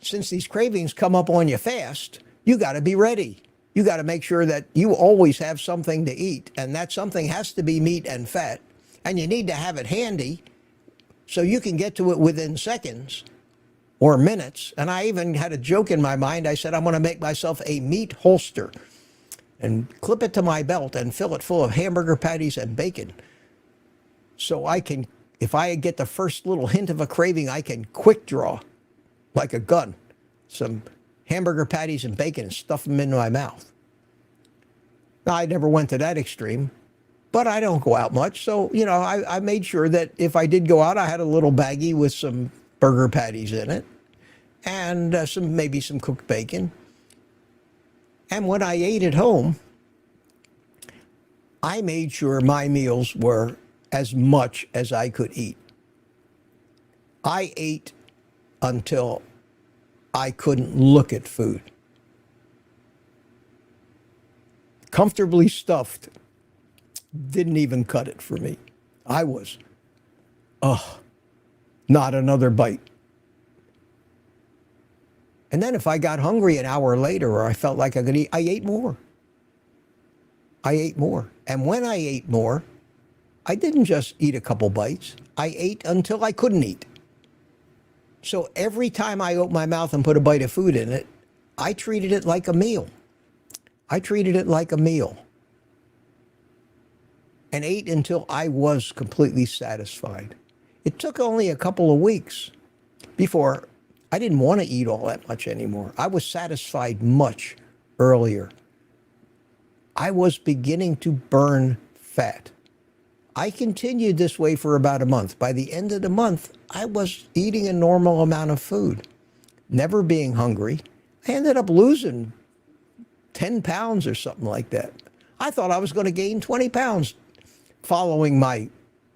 Since these cravings come up on you fast, you got to be ready. You got to make sure that you always have something to eat, and that something has to be meat and fat, and you need to have it handy so you can get to it within seconds or minutes. And I even had a joke in my mind. I said, I'm going to make myself a meat holster and clip it to my belt and fill it full of hamburger patties and bacon. So I can, if I get the first little hint of a craving, I can quick draw like a gun some hamburger patties and bacon and stuff them into my mouth. Now, I never went to that extreme, but I don't go out much. So, you know, I made sure that if I did go out, I had a little baggie with some burger patties in it and maybe some cooked bacon. And when I ate at home, I made sure my meals were as much as I could eat. I ate until I couldn't look at food. Comfortably stuffed didn't even cut it for me. I was, not another bite. And then if I got hungry an hour later or I felt like I could eat, I ate more. I ate more. And when I ate more, I didn't just eat a couple bites. I ate until I couldn't eat. So every time I opened my mouth and put a bite of food in it, I treated it like a meal. I treated it like a meal. And ate until I was completely satisfied. It took only a couple of weeks before I didn't want to eat all that much anymore. I was satisfied much earlier. I was beginning to burn fat. I continued this way for about a month. By the end of the month, I was eating a normal amount of food, never being hungry. I ended up losing 10 pounds or something like that. I thought I was going to gain 20 pounds following my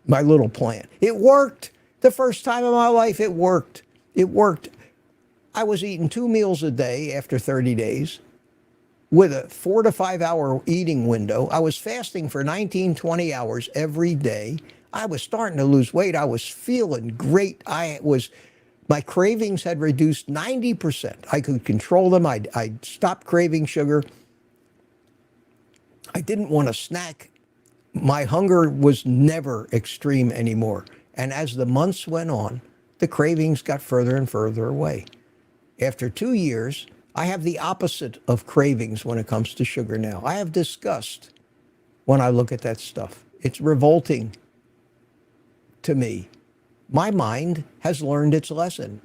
little plan. It worked. The first time in my life, it worked. It worked. I was eating 2 meals a day after 30 days with a 4 to 5 hour eating window. I was fasting for 19, 20 hours every day. I was starting to lose weight. I was feeling great. My cravings had reduced 90%. I could control them. I'd stopped craving sugar. I didn't want to snack. My hunger was never extreme anymore. And as the months went on, the cravings got further and further away. After 2 years, I have the opposite of cravings when it comes to sugar now. I have disgust when I look at that stuff. It's revolting to me. My mind has learned its lesson.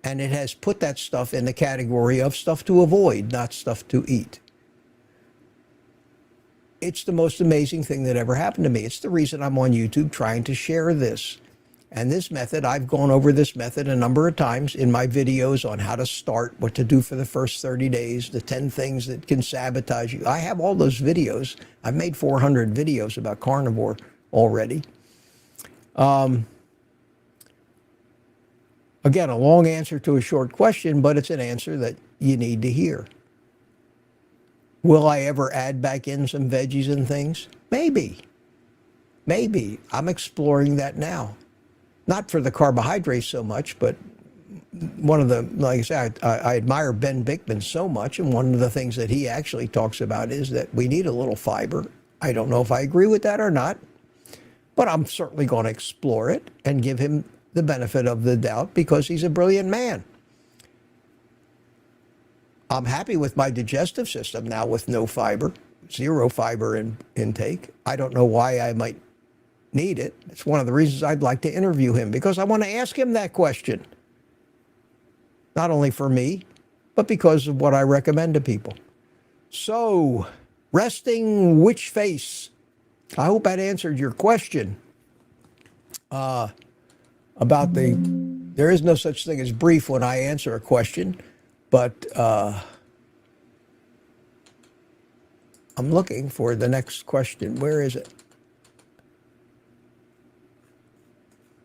And it has put that stuff in the category of stuff to avoid, not stuff to eat. It's the most amazing thing that ever happened to me. It's the reason I'm on YouTube trying to share this. And this method, I've gone over this method a number of times in my videos on how to start, what to do for the first 30 days, the 10 things that can sabotage you. I have all those videos. I've made 400 videos about carnivore already. Again, a long answer to a short question, but it's an answer that you need to hear. Will I ever add back in some veggies and things? Maybe. Maybe. I'm exploring that now. Not for the carbohydrates so much, but one of the, like I said, I admire Ben Bickman so much, and one of the things that he actually talks about is that we need a little fiber. I don't know if I agree with that or not, but I'm certainly going to explore it and give him the benefit of the doubt because he's a brilliant man. I'm happy with my digestive system now with no fiber, 0 fiber intake. I don't know why I might need it. It's one of the reasons I'd like to interview him because I want to ask him that question. Not only for me, but because of what I recommend to people. So, resting which face? I hope that answered your question about there is no such thing as brief when I answer a question, but I'm looking for the next question. Where is it?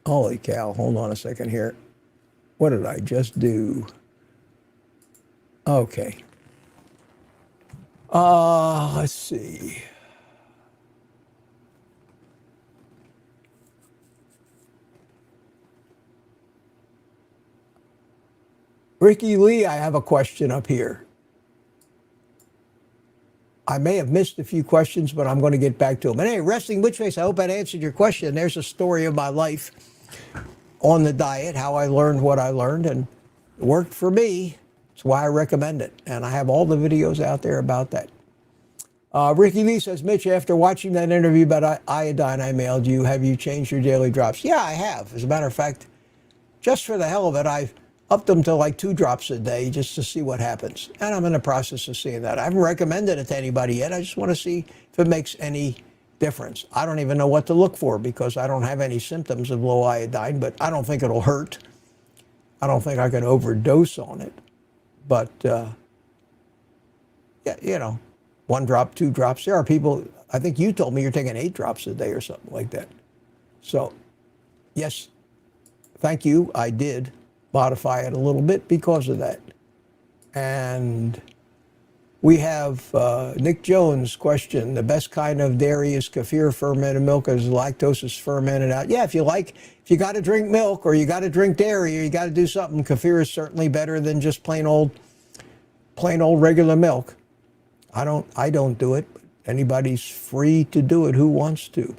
Holy cow, hold on a second here. What did I just do? Okay. Let's see. Ricky Lee, I have a question up here. I may have missed a few questions, but I'm going to get back to them. And hey, resting which face, I hope that answered your question. There's a story of my life on the diet, how I learned what I learned, and it worked for me. That's why I recommend it. And I have all the videos out there about that. Ricky Lee says, Mitch, after watching that interview about iodine I mailed you, have you changed your daily drops? Yeah, I have. As a matter of fact, just for the hell of it, I've upped them to like 2 drops a day just to see what happens. And I'm in the process of seeing that. I haven't recommended it to anybody yet. I just want to see if it makes any difference. I don't even know what to look for because I don't have any symptoms of low iodine, but I don't think it'll hurt. I don't think I could overdose on it. But, yeah, you know, 1 drop, 2 drops. There are people, I think you told me you're taking 8 drops a day or something like that. So, yes, thank you. I did modify it a little bit because of that. And we have Nick Jones' question. The best kind of dairy is kefir fermented milk as lactose is fermented out. Yeah, if you got to drink milk or you got to drink dairy or you got to do something, kefir is certainly better than just plain old regular milk. I don't do it. Anybody's free to do it who wants to.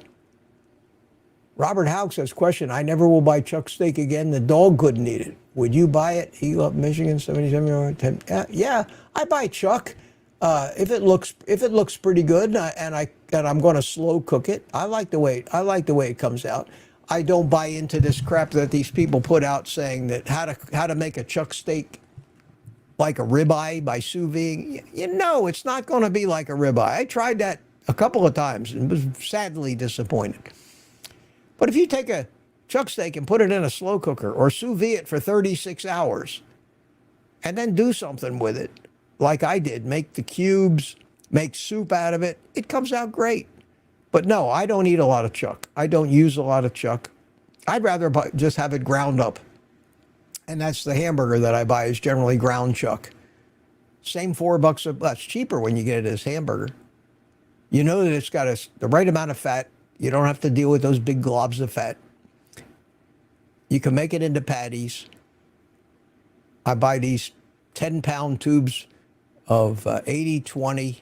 Robert Haug says, question, I never will buy chuck steak again. The dog couldn't eat it. Would you buy it? He loved Michigan, 77 10. Yeah, I buy chuck. If it looks pretty good and I'm going to slow cook it, I like the way it comes out. I don't buy into this crap that these people put out saying that how to make a chuck steak like a ribeye by sous vide. You know, it's not going to be like a ribeye. I tried that a couple of times and was sadly disappointed. But if you take a chuck steak and put it in a slow cooker or sous vide it for 36 hours and then do something with it, like I did, make the cubes, make soup out of it, it comes out great. But no, I don't eat a lot of chuck. I don't use a lot of chuck. I'd rather just have it ground up. And that's the hamburger that I buy is generally ground chuck. Same $4 a, well, it's cheaper when you get it as hamburger. You know that it's got the right amount of fat. You don't have to deal with those big globs of fat. You can make it into patties. I buy these 10-pound tubes of 80/20,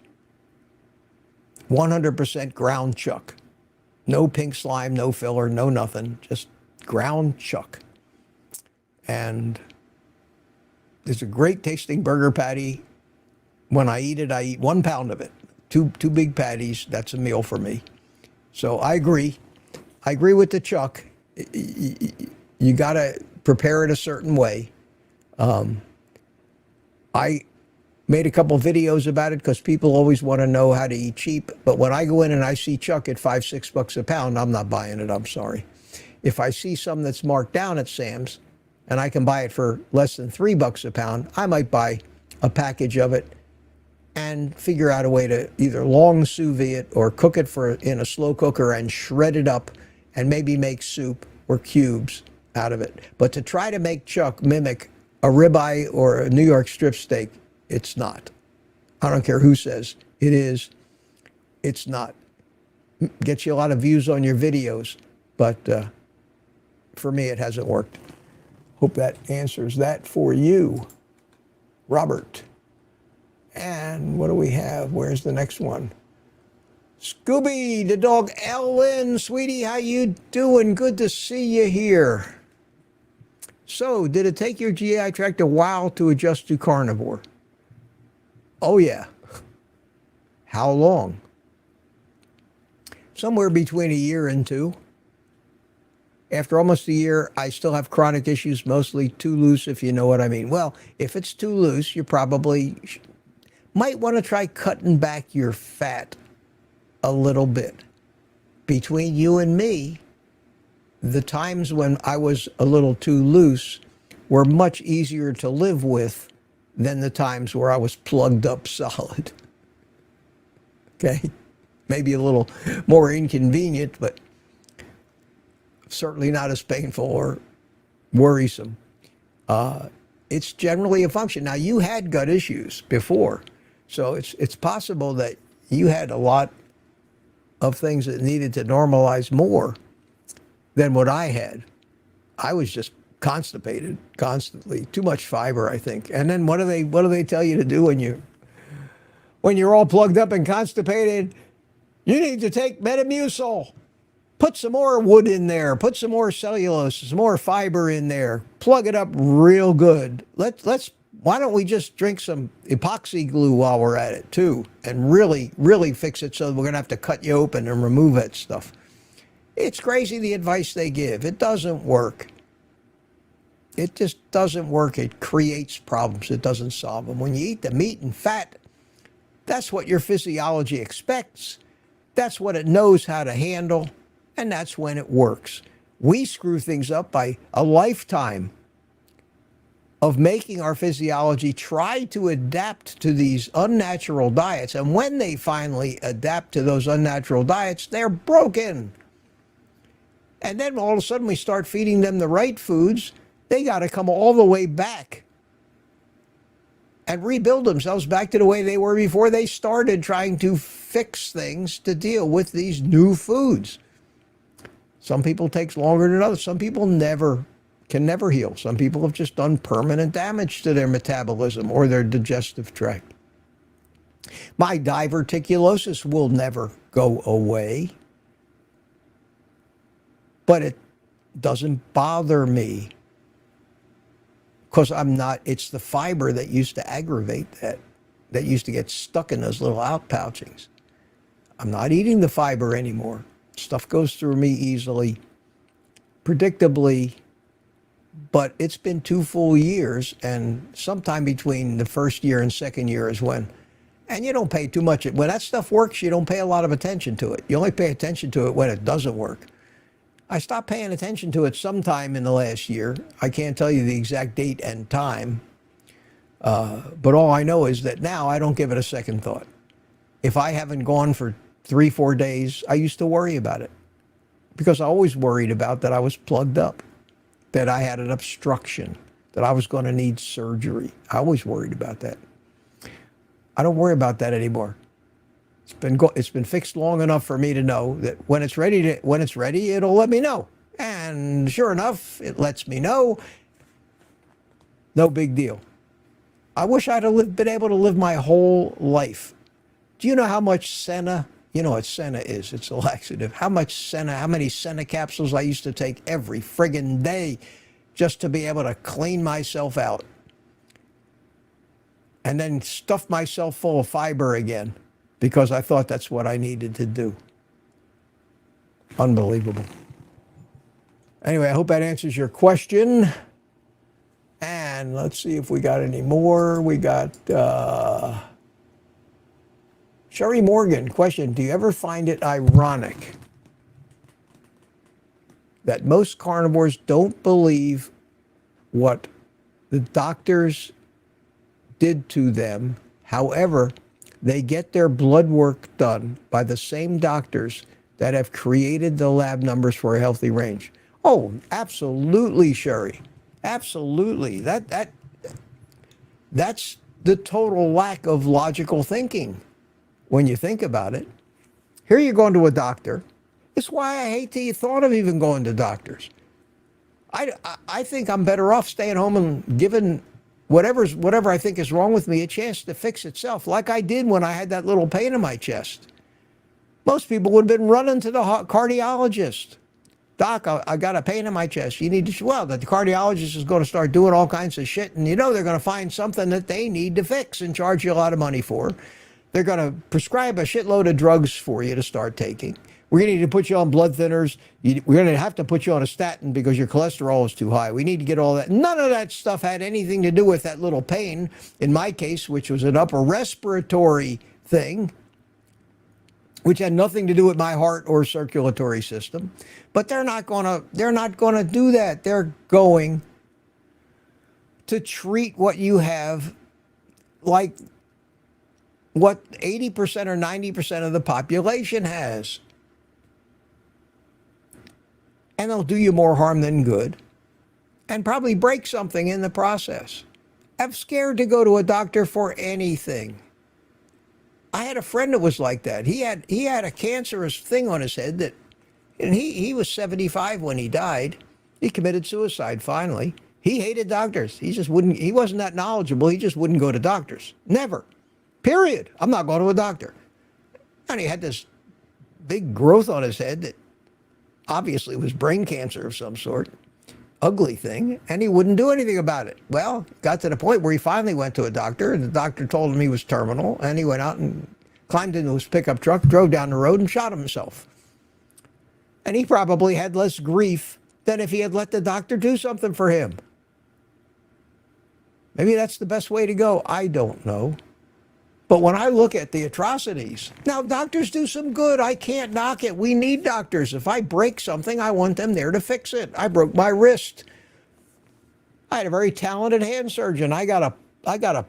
100% ground chuck. No pink slime, no filler, no nothing. Just ground chuck. And it's a great tasting burger patty. When I eat 1 pound of it. Two big patties, that's a meal for me. So I agree. I agree with the chuck. You got to prepare it a certain way. I made a couple videos about it because people always want to know how to eat cheap. But when I go in and I see chuck at $5-6 a pound, I'm not buying it. I'm sorry. If I see some that's marked down at Sam's and I can buy it for less than $3 a pound, I might buy a package of it and figure out a way to either long sous vide it or cook it in a slow cooker and shred it up and maybe make soup or cubes out of it. But to try to make chuck mimic a ribeye or a New York strip steak, it's not. I don't care who says it is. It's not. Gets you a lot of views on your videos, but for me, it hasn't worked. Hope that answers that for you, Robert. And what do we have? Where's the next one? Scooby, the dog. Ellen, sweetie, how you doing? Good to see you here. So, did it take your GI tract a while to adjust to carnivore? Oh, yeah. How long? Somewhere between a year and 2. After almost a year, I still have chronic issues, mostly too loose, if you know what I mean. Well, if it's too loose, you probably might want to try cutting back your fat a little bit. Between you and me, the times when I was a little too loose were much easier to live with than the times where I was plugged up solid. Okay? Maybe a little more inconvenient, but certainly not as painful or worrisome. It's generally a function. Now, you had gut issues before, so it's possible that you had a lot of things that needed to normalize more than what I had. I was just constipated constantly. Too much fiber, I think. And then what do they tell you to do when you're all plugged up and constipated? You need to take Metamucil. Put some more wood in there. Put some more cellulose, some more fiber in there. Plug it up real good. Why don't we just drink some epoxy glue while we're at it too, and really, really fix it so we're going to have to cut you open and remove that stuff. It's crazy the advice they give. It doesn't work. It just doesn't work. It creates problems. It doesn't solve them. When you eat the meat and fat, that's what your physiology expects. That's what it knows how to handle, and that's when it works. We screw things up by a lifetime of making our physiology try to adapt to these unnatural diets. And when they finally adapt to those unnatural diets, they're broken. And then all of a sudden we start feeding them the right foods. They got to come all the way back and rebuild themselves back to the way they were before they started trying to fix things to deal with these new foods. Some people takes longer than others. Some people can never heal. Some people have just done permanent damage to their metabolism or their digestive tract. My diverticulosis will never go away, but it doesn't bother me because it's the fiber that used to aggravate that used to get stuck in those little outpouchings. I'm not eating the fiber anymore. Stuff goes through me easily, predictably, but it's been 2 full years, and sometime between the first year and second year is when, and you don't pay too much. When that stuff works, you don't pay a lot of attention to it. You only pay attention to it when it doesn't work. I stopped paying attention to it sometime in the last year. I can't tell you the exact date and time, but all I know is that now I don't give it a second thought. If I haven't gone for 3, 4 days, I used to worry about it because I always worried about that I was plugged up, that I had an obstruction, that I was going to need surgery. I always worried about that. I don't worry about that anymore. It's been fixed long enough for me to know that when it's ready, it'll let me know. And sure enough, it lets me know. No big deal. I wish I'd have been able to live my whole life. Do you know how much Senna? You know what Senna is? It's a laxative. How many Senna capsules I used to take every friggin' day just to be able to clean myself out and then stuff myself full of fiber again because I thought that's what I needed to do. Unbelievable. Anyway, I hope that answers your question. And let's see if we got any more. We got Sherry Morgan, question, do you ever find it ironic that most carnivores don't believe what the doctors did to them? However, they get their blood work done by the same doctors that have created the lab numbers for a healthy range. Oh, absolutely, Sherry. Absolutely. That's the total lack of logical thinking when you think about it. Here you're going to a doctor. It's why I hate the thought of even going to doctors. I think I'm better off staying home and giving whatever I think is wrong with me a chance to fix itself, like I did when I had that little pain in my chest. Most people would have been running to the cardiologist. Doc, I got a pain in my chest. You need to, well, the cardiologist is going to start doing all kinds of shit, and they're going to find something that they need to fix and charge you a lot of money for. They're going to prescribe a shitload of drugs for you to start taking. We're going to need to put you on blood thinners. We're going to have to put you on a statin because your cholesterol is too high. We need to get all that. None of that stuff had anything to do with that little pain, in my case, which was an upper respiratory thing, which had nothing to do with my heart or circulatory system. But they're not going to do that. They're going to treat what you have like what 80% or 90% of the population has. And they'll do you more harm than good and probably break something in the process. I'm scared to go to a doctor for anything. I had a friend that was like that. He had a cancerous thing on his head that, and he was 75 when he died. He committed suicide finally. He hated doctors. He wasn't that knowledgeable. He just wouldn't go to doctors. Never. Period. I'm not going to a doctor. And he had this big growth on his head that obviously was brain cancer of some sort. Ugly thing, and he wouldn't do anything about it. Well, got to the point where he finally went to a doctor, and the doctor told him he was terminal, and he went out and climbed into his pickup truck, drove down the road, and shot himself. And he probably had less grief than if he had let the doctor do something for him. Maybe that's the best way to go. I don't know. But when I look at the atrocities, now doctors do some good. I can't knock it. We need doctors. If I break something, I want them there to fix it. I broke my wrist. I had a very talented hand surgeon. I got a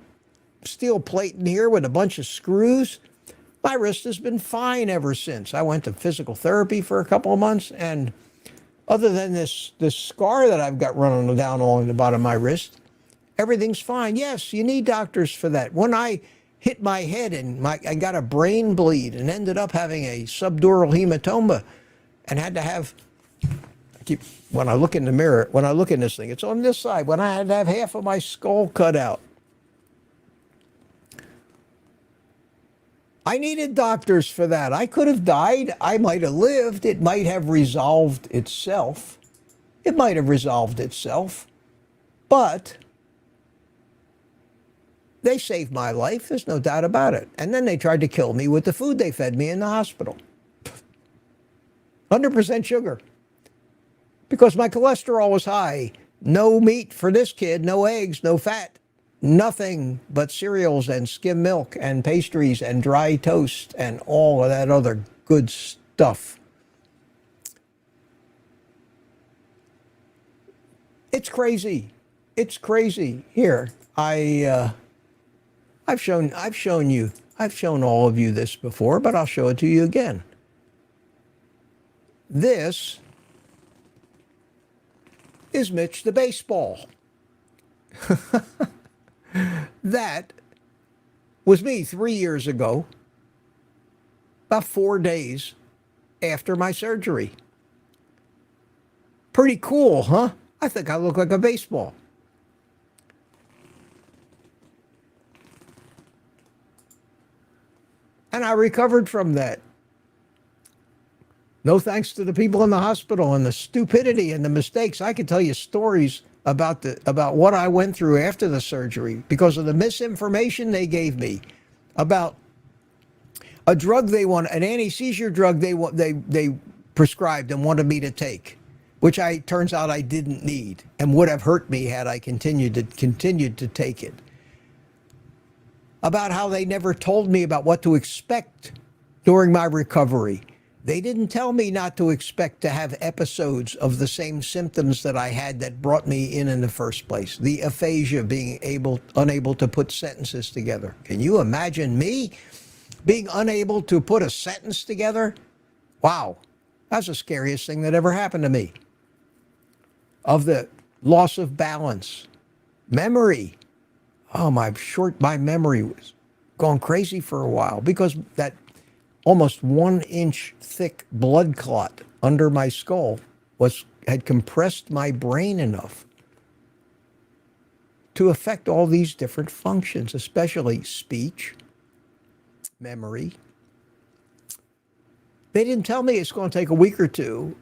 steel plate in here with a bunch of screws. My wrist has been fine ever since. I went to physical therapy for a couple of months, and other than this scar that I've got running down along the bottom of my wrist, everything's fine. Yes, you need doctors for that. When I hit my head and I got a brain bleed and ended up having a subdural hematoma and had to have, when I look in the mirror, when I look in this thing, it's on this side, when I had to have half of my skull cut out. I needed doctors for that. I could have died. I might have lived. It might have resolved itself. But they saved my life. There's no doubt about it. And then they tried to kill me with the food they fed me in the hospital. 100% sugar. Because my cholesterol was high. No meat for this kid, no eggs, no fat. Nothing but cereals and skim milk and pastries and dry toast and all of that other good stuff. It's crazy. It's crazy. Here, I've shown you I've shown all of you this before, but I'll show it to you again. This is Mitch the baseball. That was me 3 years ago, about 4 days after my surgery. Pretty cool, huh? I think I look like a baseball. And I recovered from that. No thanks to the people in the hospital and the stupidity and the mistakes. I could tell you stories about what I went through after the surgery because of the misinformation they gave me about a drug they want, an anti-seizure drug they prescribed and wanted me to take, which turns out I didn't need and would have hurt me had I continued to take it. About how they never told me about what to expect during my recovery. They didn't tell me not to expect to have episodes of the same symptoms that I had that brought me in the first place. The aphasia, being unable to put sentences together. Can you imagine me being unable to put a sentence together? Wow, that's the scariest thing that ever happened to me. Of the loss of balance, memory. Oh, my memory was going crazy for a while because that almost 1 inch thick blood clot under my skull had compressed my brain enough to affect all these different functions, especially speech, memory. They didn't tell me it's going to take a week or two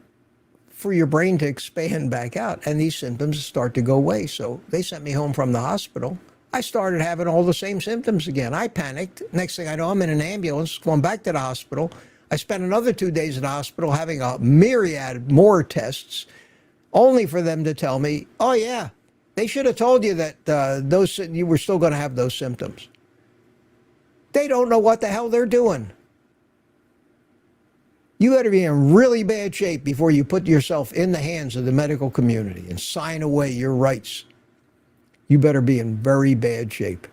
for your brain to expand back out and these symptoms start to go away. So they sent me home from the hospital. I started having all the same symptoms again. I panicked. Next thing I know, I'm in an ambulance going back to the hospital. I spent another 2 days in the hospital having a myriad more tests, only for them to tell me, oh yeah, they should have told you that you were still going to have those symptoms. They don't know what the hell they're doing. You better be in really bad shape before you put yourself in the hands of the medical community and sign away your rights. You better be in very bad shape.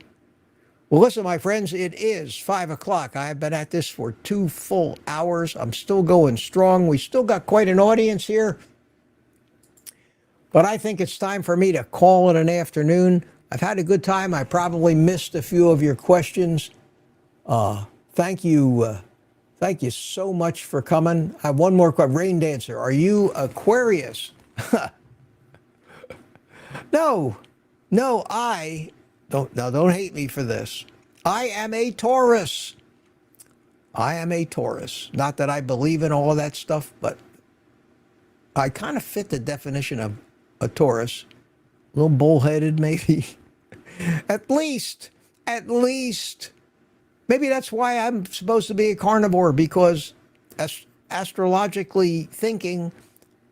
Well, listen, my friends, it is 5 o'clock. I've been at this for 2 full hours. I'm still going strong. We still got quite an audience here. But I think it's time for me to call it an afternoon. I've had a good time. I probably missed a few of your questions. Thank you. Thank you so much for coming. I have one more question. Rain Dancer, are you Aquarius? No, I don't hate me for this. I am a Taurus. Not that I believe in all of that stuff, but I kind of fit the definition of a Taurus. A little bullheaded, maybe. At least. Maybe that's why I'm supposed to be a carnivore, because astrologically thinking,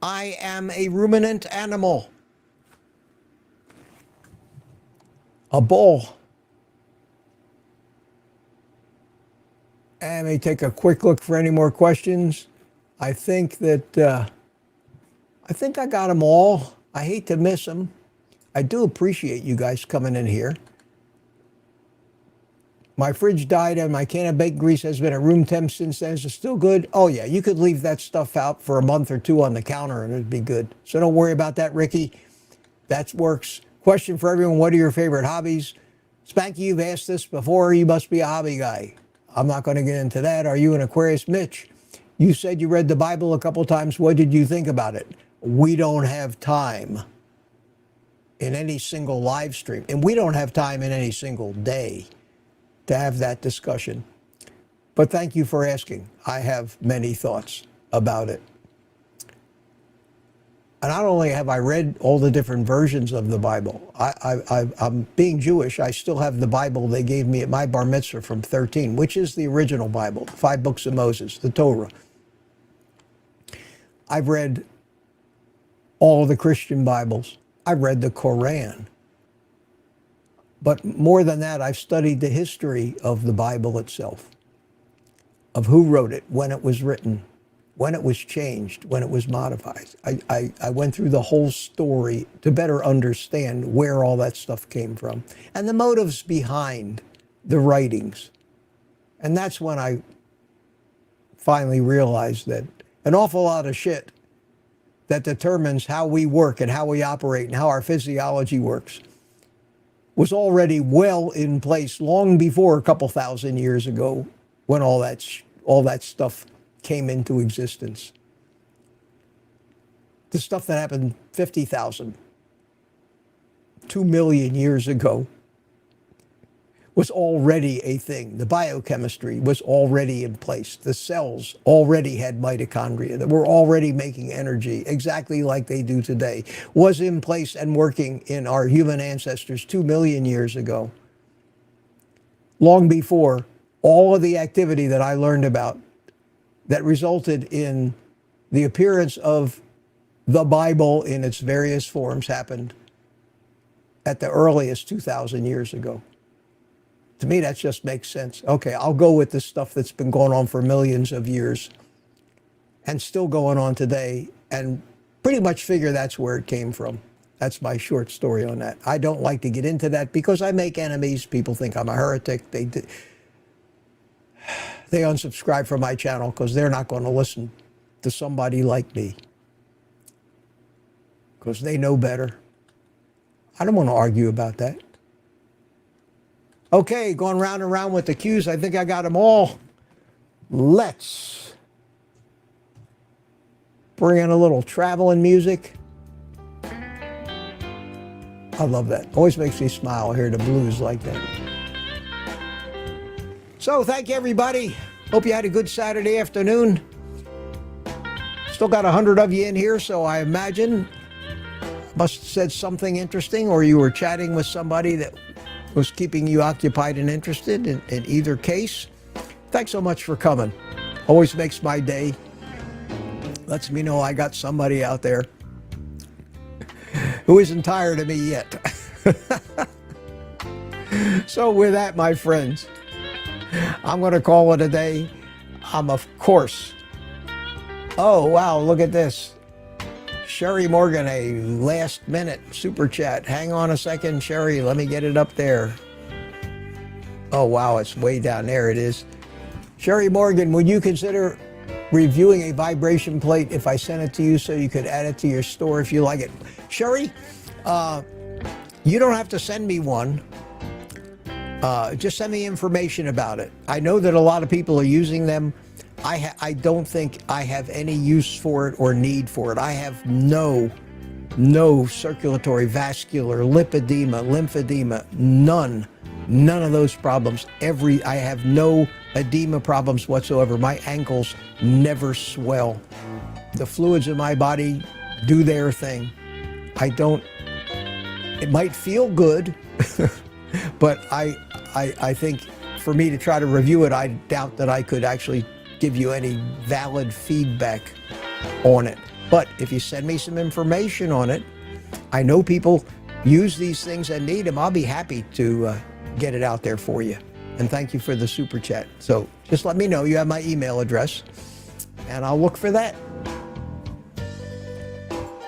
I am a ruminant animal. A bull. And let me take a quick look for any more questions. I think I got them all. I hate to miss them. I do appreciate you guys coming in here. My fridge died and my can of baked grease has been at room temp since then. Is it still good? Oh yeah, you could leave that stuff out for a month or two on the counter and it'd be good. So don't worry about that, Ricky. That works. Question for everyone, what are your favorite hobbies? Spanky, you've asked this before. You must be a hobby guy. I'm not going to get into that. Are you an Aquarius? Mitch, you said you read the Bible a couple times. What did you think about it? We don't have time in any single live stream, and we don't have time in any single day to have that discussion. But thank you for asking. I have many thoughts about it. And not only have I read all the different versions of the Bible, I'm being Jewish, I still have the Bible they gave me at my bar mitzvah from 13, which is the original Bible, 5 books of Moses, the Torah. I've read all the Christian Bibles. I've read the Quran. But more than that, I've studied the history of the Bible itself, of who wrote it, when it was written, when it was changed, when it was modified. I went through the whole story to better understand where all that stuff came from and the motives behind the writings. And that's when I finally realized that an awful lot of shit that determines how we work and how we operate and how our physiology works was already well in place long before a couple thousand years ago, when all that stuff came into existence. The stuff that happened 50,000, 2 million years ago was already a thing. The biochemistry was already in place. The cells already had mitochondria that were already making energy exactly like they do today, was in place and working in our human ancestors 2 million years ago. Long before all of the activity that I learned about that resulted in the appearance of the Bible in its various forms happened at the earliest 2,000 years ago. To me, that just makes sense. Okay, I'll go with this stuff that's been going on for millions of years and still going on today, and pretty much figure that's where it came from. That's my short story on that. I don't like to get into that because I make enemies. People think I'm a heretic. They unsubscribe from my channel because they're not going to listen to somebody like me because they know better. I don't want to argue about that. Okay, going round and round with the cues. I think I got them all. Let's bring in a little traveling music. I love that. Always makes me smile hear the blues like that. So thank you, everybody. Hope you had a good Saturday afternoon. Still got 100 of you in here, so I imagine must have said something interesting, or you were chatting with somebody that was keeping you occupied and interested. In either case, thanks so much for coming. Always makes my day. Lets me know I got somebody out there who isn't tired of me yet. So with that, my friends, I'm going to call it a day. I'm, of course, oh, wow, look at this. Sherry Morgan, a last minute super chat. Hang on a second, Sherry. Let me get it up there. Oh, wow, it's way down there. It is. Sherry Morgan, would you consider reviewing a vibration plate if I sent it to you so you could add it to your store if you like it? Sherry, you don't have to send me one. Just send me information about it. I know that a lot of people are using them. I don't think I have any use for it or need for it. I have no circulatory, vascular, lipedema, lymphedema, none of those problems. I have no edema problems whatsoever. My ankles never swell. The fluids in my body do their thing. It might feel good, but I think for me to try to review it, I doubt that I could actually give you any valid feedback on it. But if you send me some information on it, I know people use these things and need them. I'll be happy to get it out there for you. And thank you for the super chat. So just let me know. You have my email address, and I'll look for that.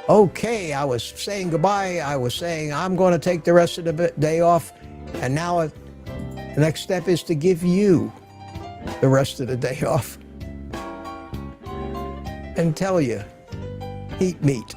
Okay, I was saying goodbye. I was saying I'm going to take the rest of the day off. And now the next step is to give you the rest of the day off and tell you, eat meat.